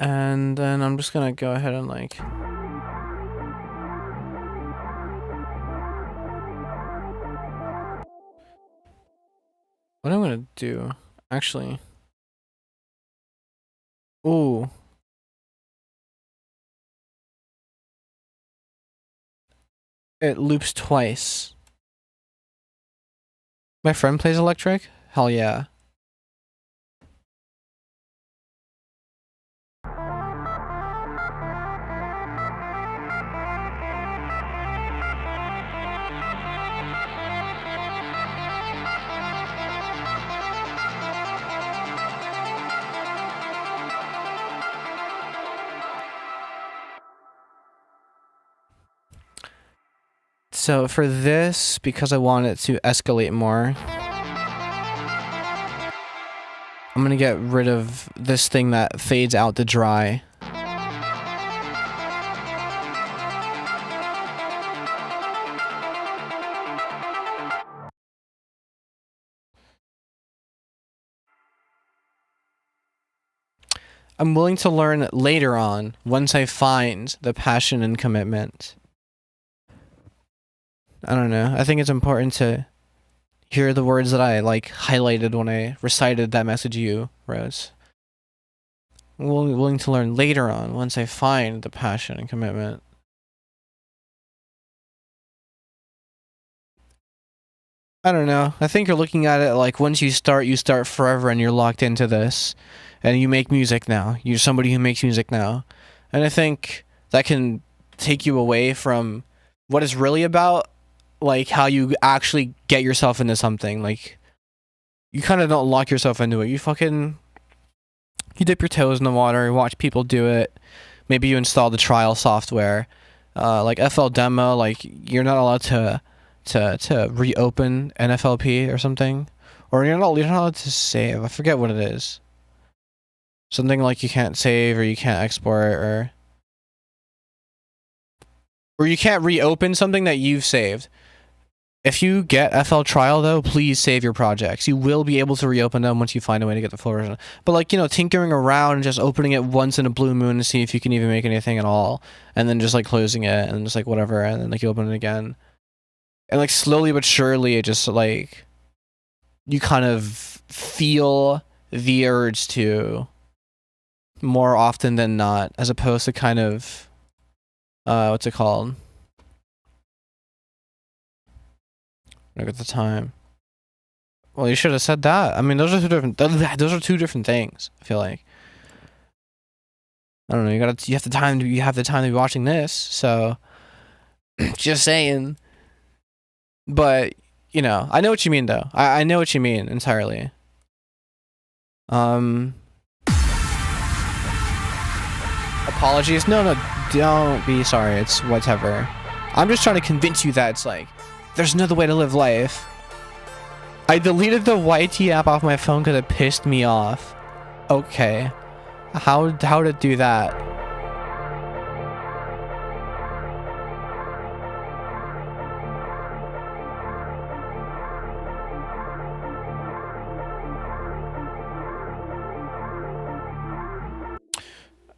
And then I'm just gonna go ahead and like... What I'm gonna do, actually... Ooh. It loops twice. My friend plays electric? Hell yeah. So for this, because I want it to escalate more, I'm gonna get rid of this thing that fades out to dry. I'm willing to learn later on, once I find the passion and commitment. I don't know. I think it's important to hear the words that I like highlighted when I recited that message to you, Rose. I'm willing to learn later on, once I find the passion and commitment. I don't know. I think you're looking at it like once you start forever and you're locked into this. And you make music now. You're somebody who makes music now. And I think that can take you away from what it's really about, like how you actually get yourself into something. Like, you kind of don't lock yourself into it. You dip your toes in the water, you watch people do it. Maybe you install the trial software. Like FL Demo, like you're not allowed to reopen NFLP or something. Or you're not allowed to save. I forget what it is. Something like you can't save or you can't export or you can't reopen something that you've saved. If you get FL Trial though, please save your projects. You will be able to reopen them once you find a way to get the full version. But like, tinkering around and just opening it once in a blue moon to see if you can even make anything at all. And then just like closing it and just like whatever. And then like you open it again. And like slowly but surely it just like, you kind of feel the urge to more often than not, as opposed to kind of, what's it called? Look at the time. Well, you should have said that. I mean, those are two different things. I feel like. I don't know. You have the time to be watching this. So, just saying. But I know what you mean, though. I know what you mean entirely. Apologies. No, don't be sorry. It's whatever. I'm just trying to convince you that it's like, there's another way to live life. I deleted the YT app off my phone because it pissed me off. Okay. How to do that?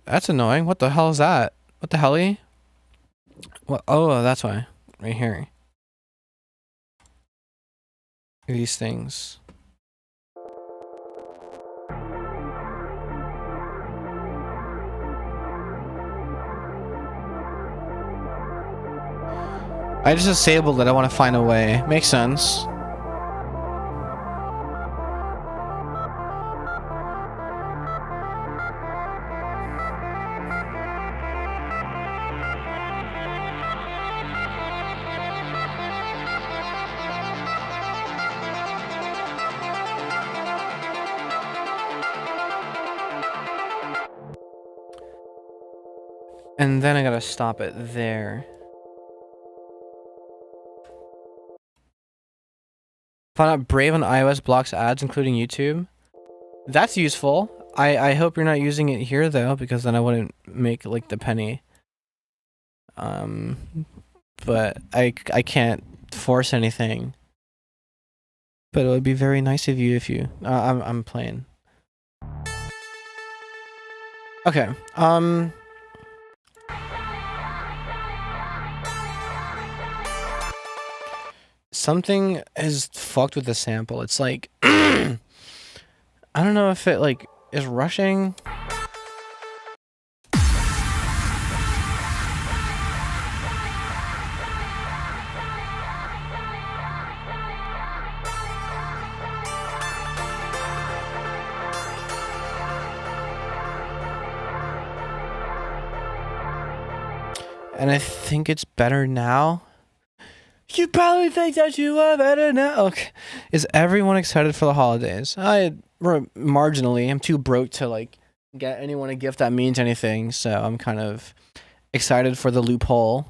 That's annoying. What the hell is that? What the helly? What? Oh, that's why. Right here. These things. I just disabled it. I want to find a way. Makes sense. And then I gotta stop it there. Found out Brave on iOS blocks ads, including YouTube. That's useful. I hope you're not using it here though, because then I wouldn't make like the penny. But I can't force anything. But it would be very nice of you if you. I'm playing. Okay. Something is fucked with the sample. It's like I don't know if it like is rushing. And I think it's better now. You probably think that you are better now. Okay. Is everyone excited for the holidays? Marginally. I'm too broke to like get anyone a gift that means anything, so I'm kind of excited for the loophole.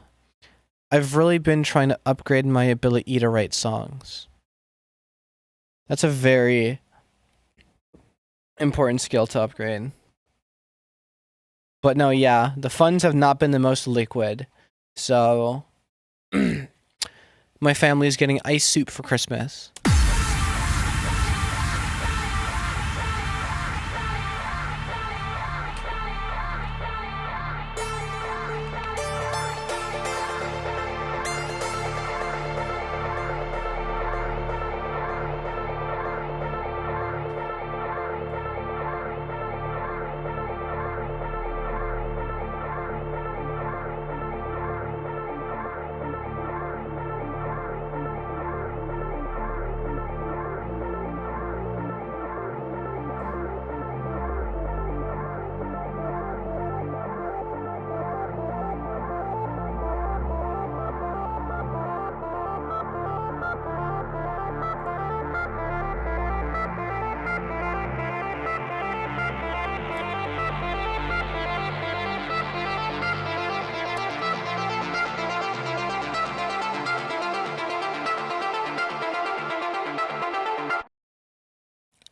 I've really been trying to upgrade my ability to write songs. That's a very important skill to upgrade. But no, yeah, the funds have not been the most liquid. So my family is getting ice soup for Christmas.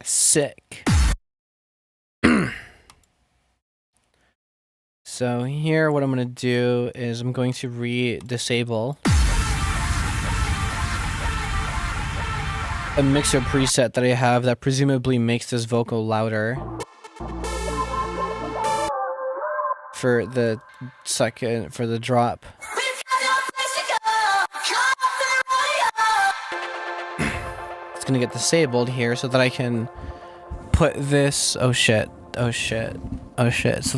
Sick. So here, what I'm going to do is I'm going to disable a mixer preset that I have that presumably makes this vocal louder for the drop. It's going to get disabled here so that I can put this, so that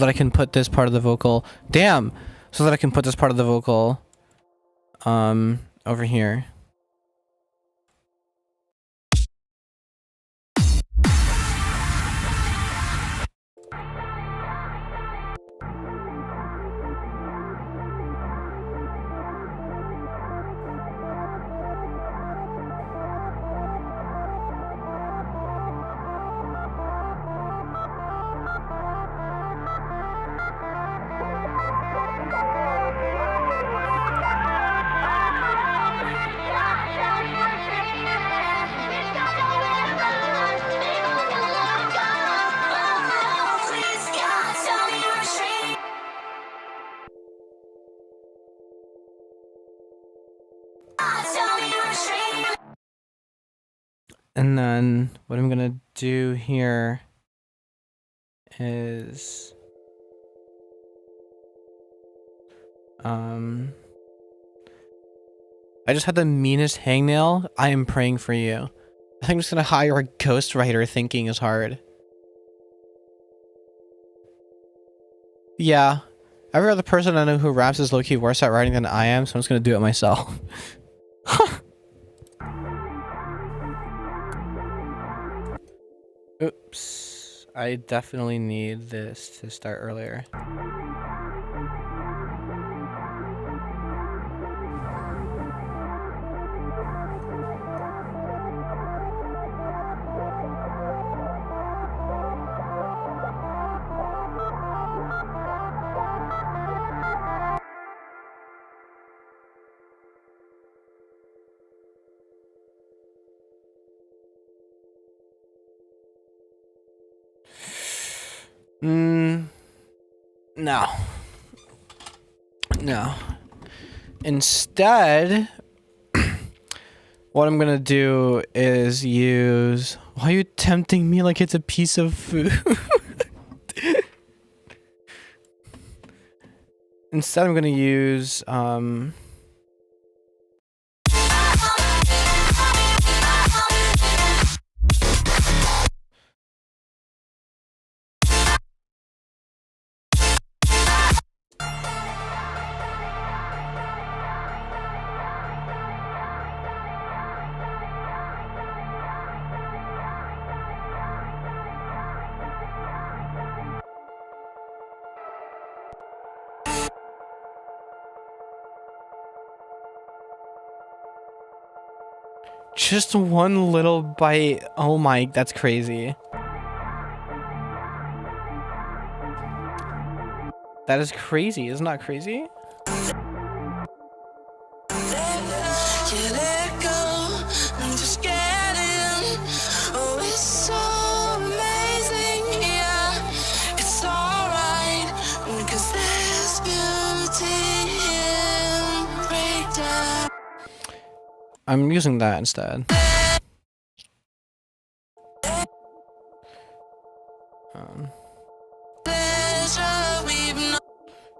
I can put this part of the vocal, so that I can put this part of the vocal, over here. And then what I'm gonna do here is I just had the meanest hangnail. I am praying for you. I think I'm just gonna hire a ghostwriter. Thinking is hard. Yeah. Every other person I know who raps is low-key worse at writing than I am, so I'm just gonna do it myself. Oops. I definitely need this to start earlier. No. No. Instead, what I'm gonna do is use... Why are you tempting me like it's a piece of food? Instead, I'm gonna use, just one little bite. Oh my, that's crazy. That is crazy. Isn't that crazy? I'm using that instead.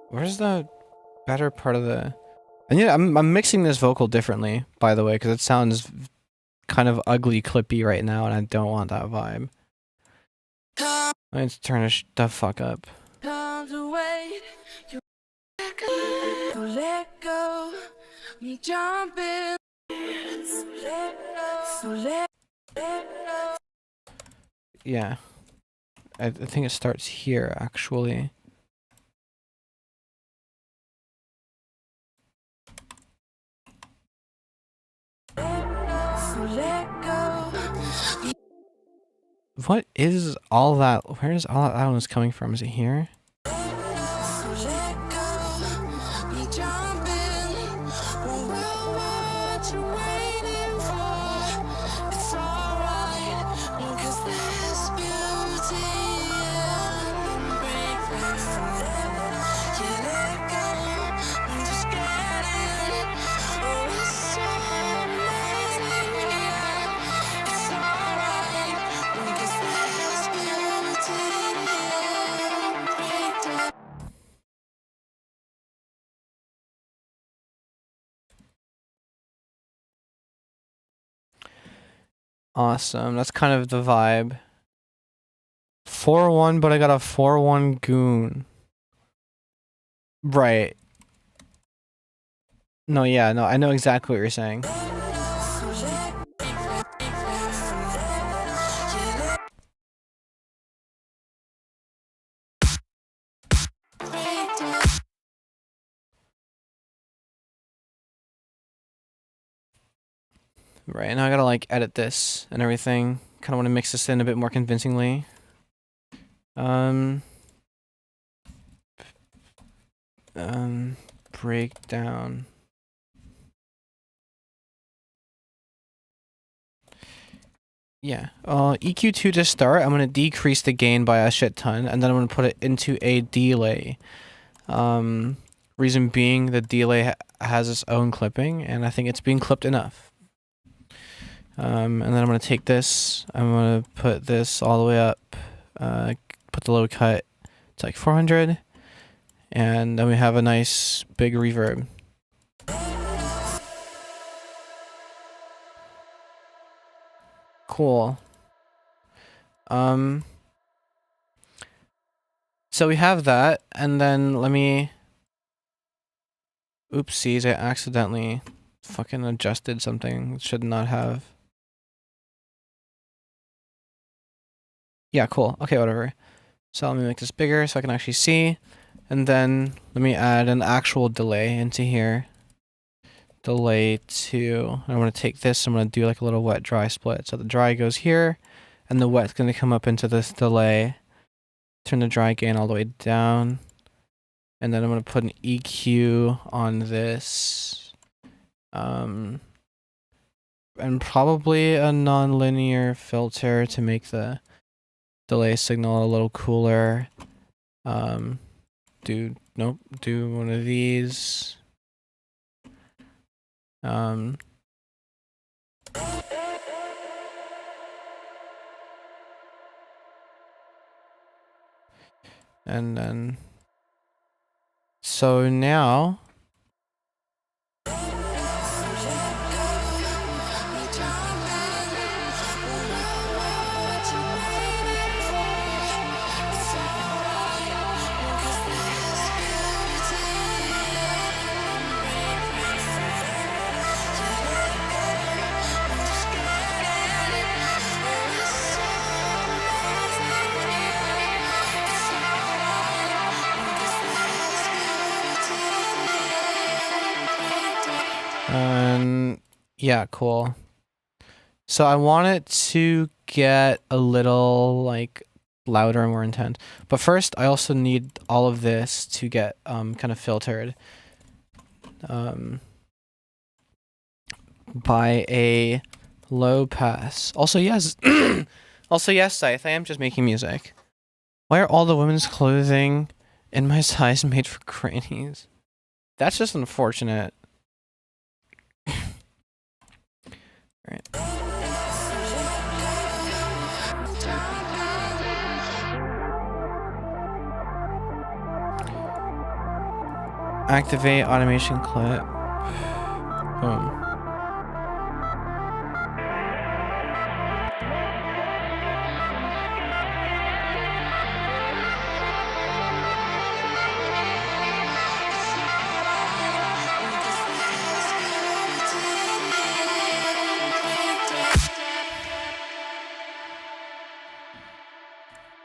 Where's the better part of the... And yeah, I'm mixing this vocal differently, by the way, because it sounds kind of ugly clippy right now, and I don't want that vibe. Let's turn the fuck up. Yeah. I think it starts here, actually. What is all that? Where is all that one coming from? Is it here? Awesome. That's kind of the vibe. 4-1, but I got a 4-1 goon. Right. No, yeah, no, I know exactly what you're saying. Right, now I gotta like edit this and everything. Kinda wanna mix this in a bit more convincingly. Breakdown. Yeah, EQ2 to start, I'm gonna decrease the gain by a shit ton, and then I'm gonna put it into a delay. Reason being, the delay has its own clipping, and I think it's being clipped enough. And then I'm gonna take this, I'm gonna put this all the way up, put the low cut to like 400, and then we have a nice big reverb. Cool. So we have that, and then let me... Oopsies, I accidentally fucking adjusted something. Should not have. Yeah, cool. Okay, whatever. So let me make this bigger so I can actually see. And then let me add an actual delay into here. Delay 2. I'm going to take this, I'm going to do like a little wet dry split. So the dry goes here, and the wet's going to come up into this delay. Turn the dry gain all the way down. And then I'm going to put an EQ on this. And probably a non-linear filter to make the delay signal a little cooler. Do one of these. And then so now yeah, cool. So I want it to get a little like louder and more intense. But first I also need all of this to get kind of filtered by a low pass. Also yes also yes, Scythe, I am just making music. Why are all the women's clothing In my size made for crannies. That's just unfortunate. Right. Activate automation clip. Boom.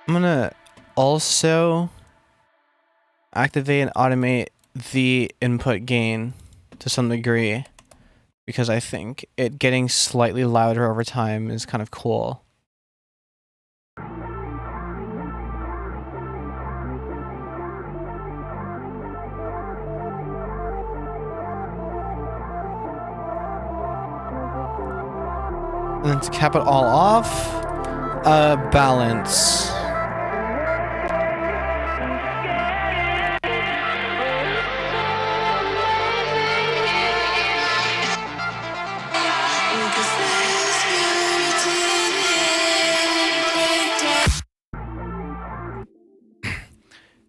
I'm gonna also activate and automate the input gain to some degree, because I think it getting slightly louder over time is kind of cool. And then to cap it all off, balance.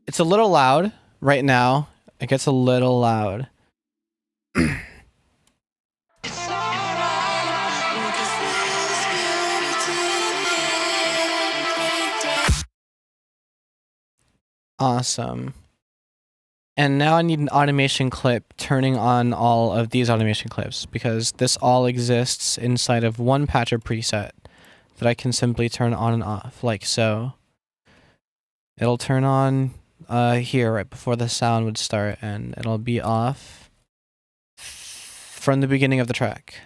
It's a little loud right now. It gets a little loud. Awesome. And now I need an automation clip turning on all of these automation clips, because this all exists inside of one patcher preset that I can simply turn on and off, like so. It'll turn on here right before the sound would start, and it'll be off from the beginning of the track.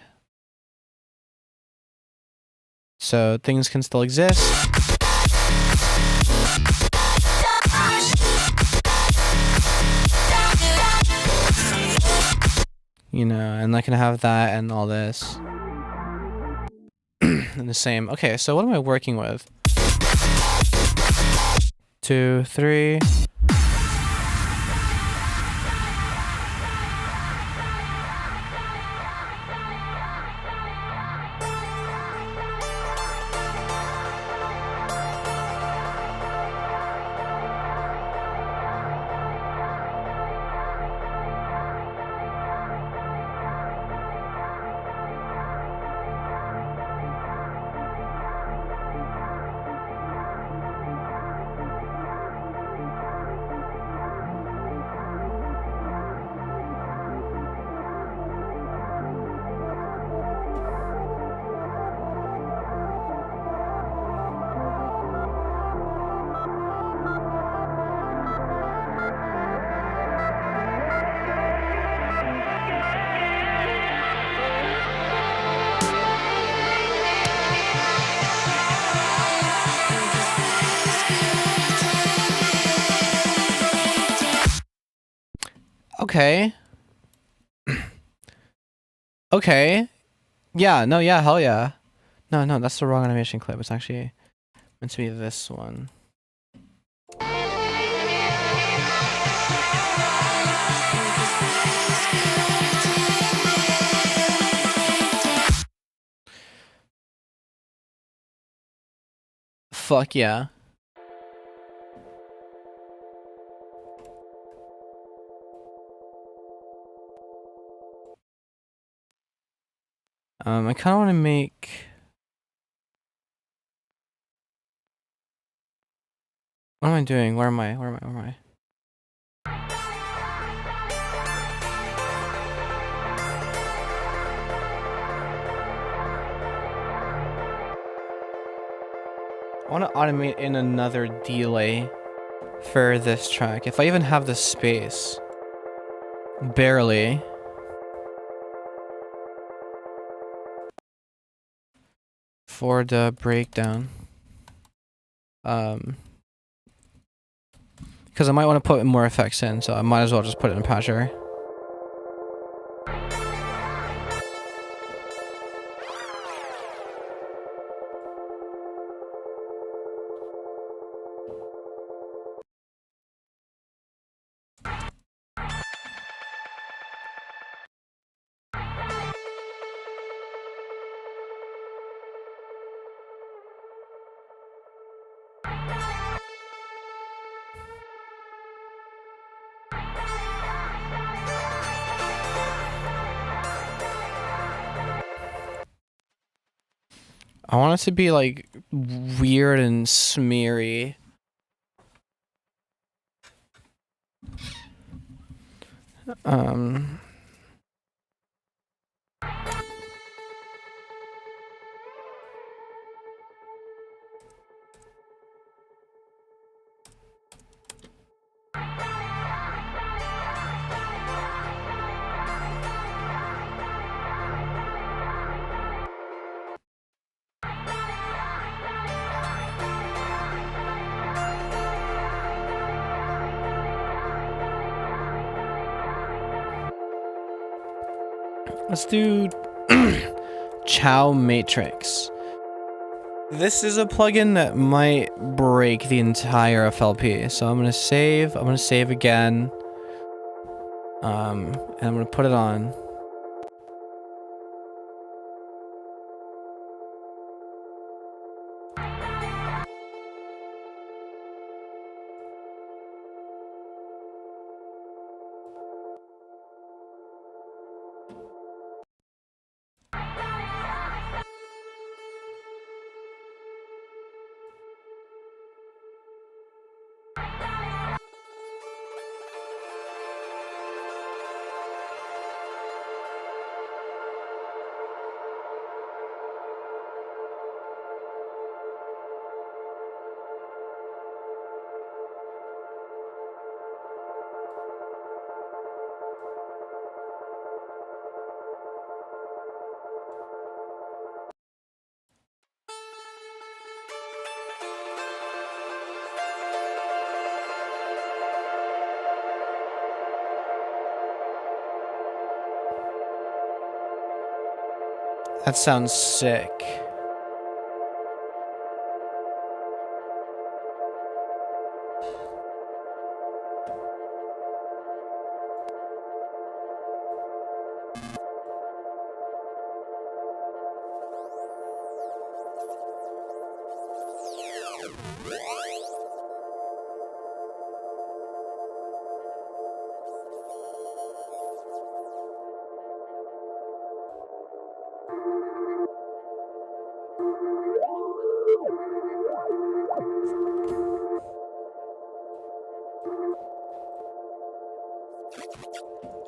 So things can still exist. You know, and I can have that and all this. And the same. Okay, so what am I working with? 2, 3. Okay. Okay. Yeah, no, yeah, hell yeah. No, that's the wrong animation clip. It's actually meant to be this one. Fuck yeah. I kind of want to make... What am I doing? Where am I? Where am I? I want to automate in another delay for this track. If I even have the space. Barely. For the breakdown. Because I might want to put more effects in, so I might as well just put it in Patcher. I want it to be like weird and smeary. Let's do Chow Matrix. This is a plugin that might break the entire FLP. So I'm gonna save. I'm gonna save again. And I'm gonna put it on. That sounds sick.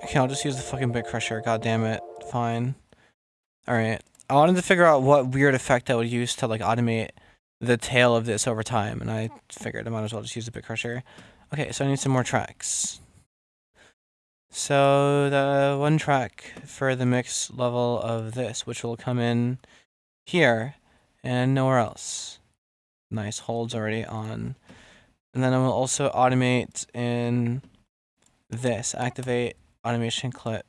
Okay, I'll just use the fucking bit crusher. God damn it. Fine. Alright. I wanted to figure out what weird effect I would use to like automate the tail of this over time, and I figured I might as well just use the bit crusher. Okay, so I need some more tracks. So the one track for the mix level of this, which will come in here and nowhere else. Nice, holds already on. And then I will also automate in this, activate automation clip.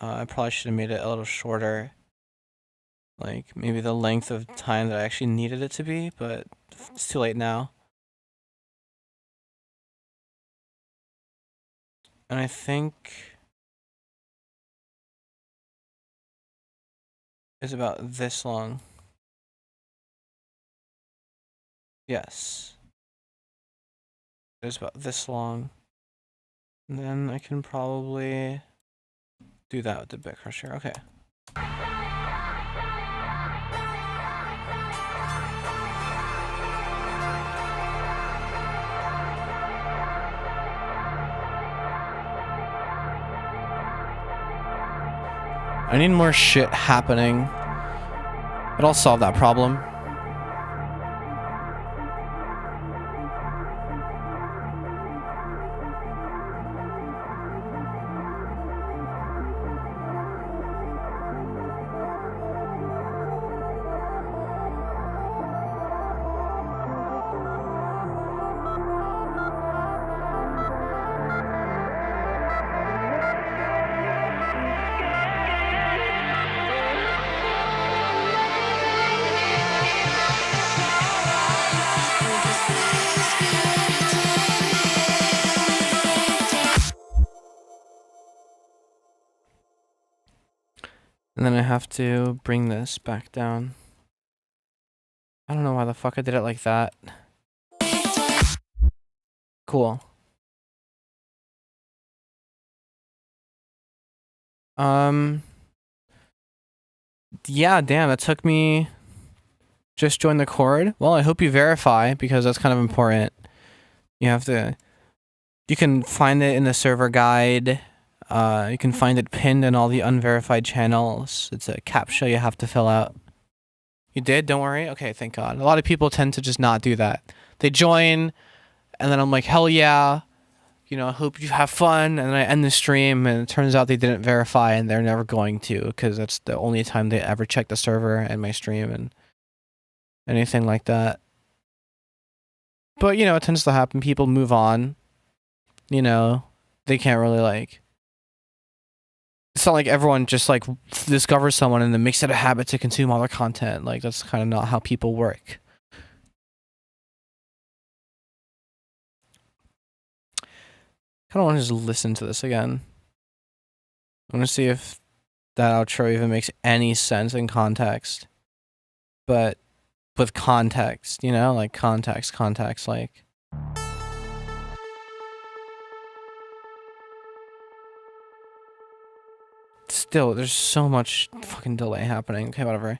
I probably should have made it a little shorter. Like maybe the length of time that I actually needed it to be, but it's too late now. And I think it's about this long. Yes. It's about this long. And then I can probably do that with the bit crusher. Okay. I need more shit happening. But I'll solve that problem. And then I have to bring this back down. I don't know why the fuck I did it like that. Cool. Yeah, damn, that took me just join the Cord? Well, I hope you verify, because that's kind of important. You have to... You can find it in the server guide. You can find it pinned in all the unverified channels. It's a CAPTCHA you have to fill out. You did? Don't worry? Okay, thank God. A lot of people tend to just not do that. They join, and then I'm like, hell yeah. You know, I hope you have fun, and then I end the stream, and it turns out they didn't verify, and they're never going to, because that's the only time they ever check the server and my stream and anything like that. But, you know, it tends to happen. People move on. You know, they can't really, like... It's not like everyone just, like, discovers someone and then makes it a habit to consume all their content. Like, that's kind of not how people work. I kind of want to just listen to this again. I want to see if that outro even makes any sense in context. But with context, you know? Like, context, like... Still, there's so much fucking delay happening. Okay, whatever.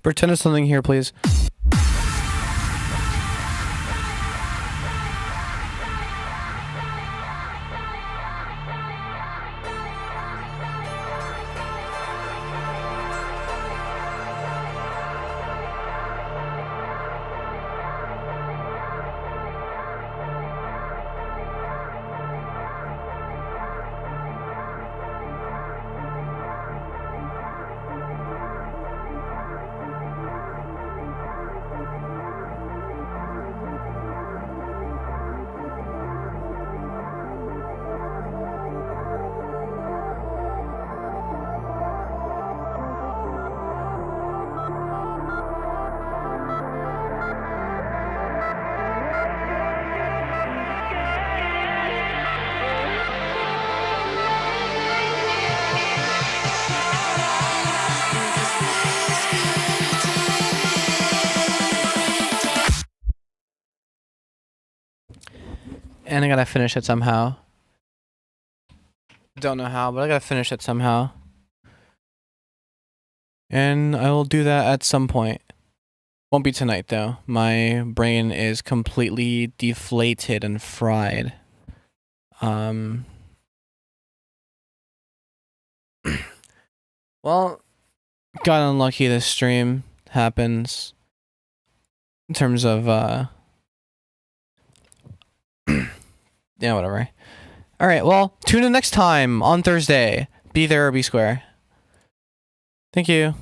Pretend there's something here, please. And I gotta finish it somehow. Don't know how, but I gotta finish it somehow. And I will do that at some point. Won't be tonight, though. My brain is completely deflated and fried. Well, got unlucky this stream happens. In terms of, yeah, whatever. Alright, well, tune in next time on Thursday. Be there or be square. Thank you.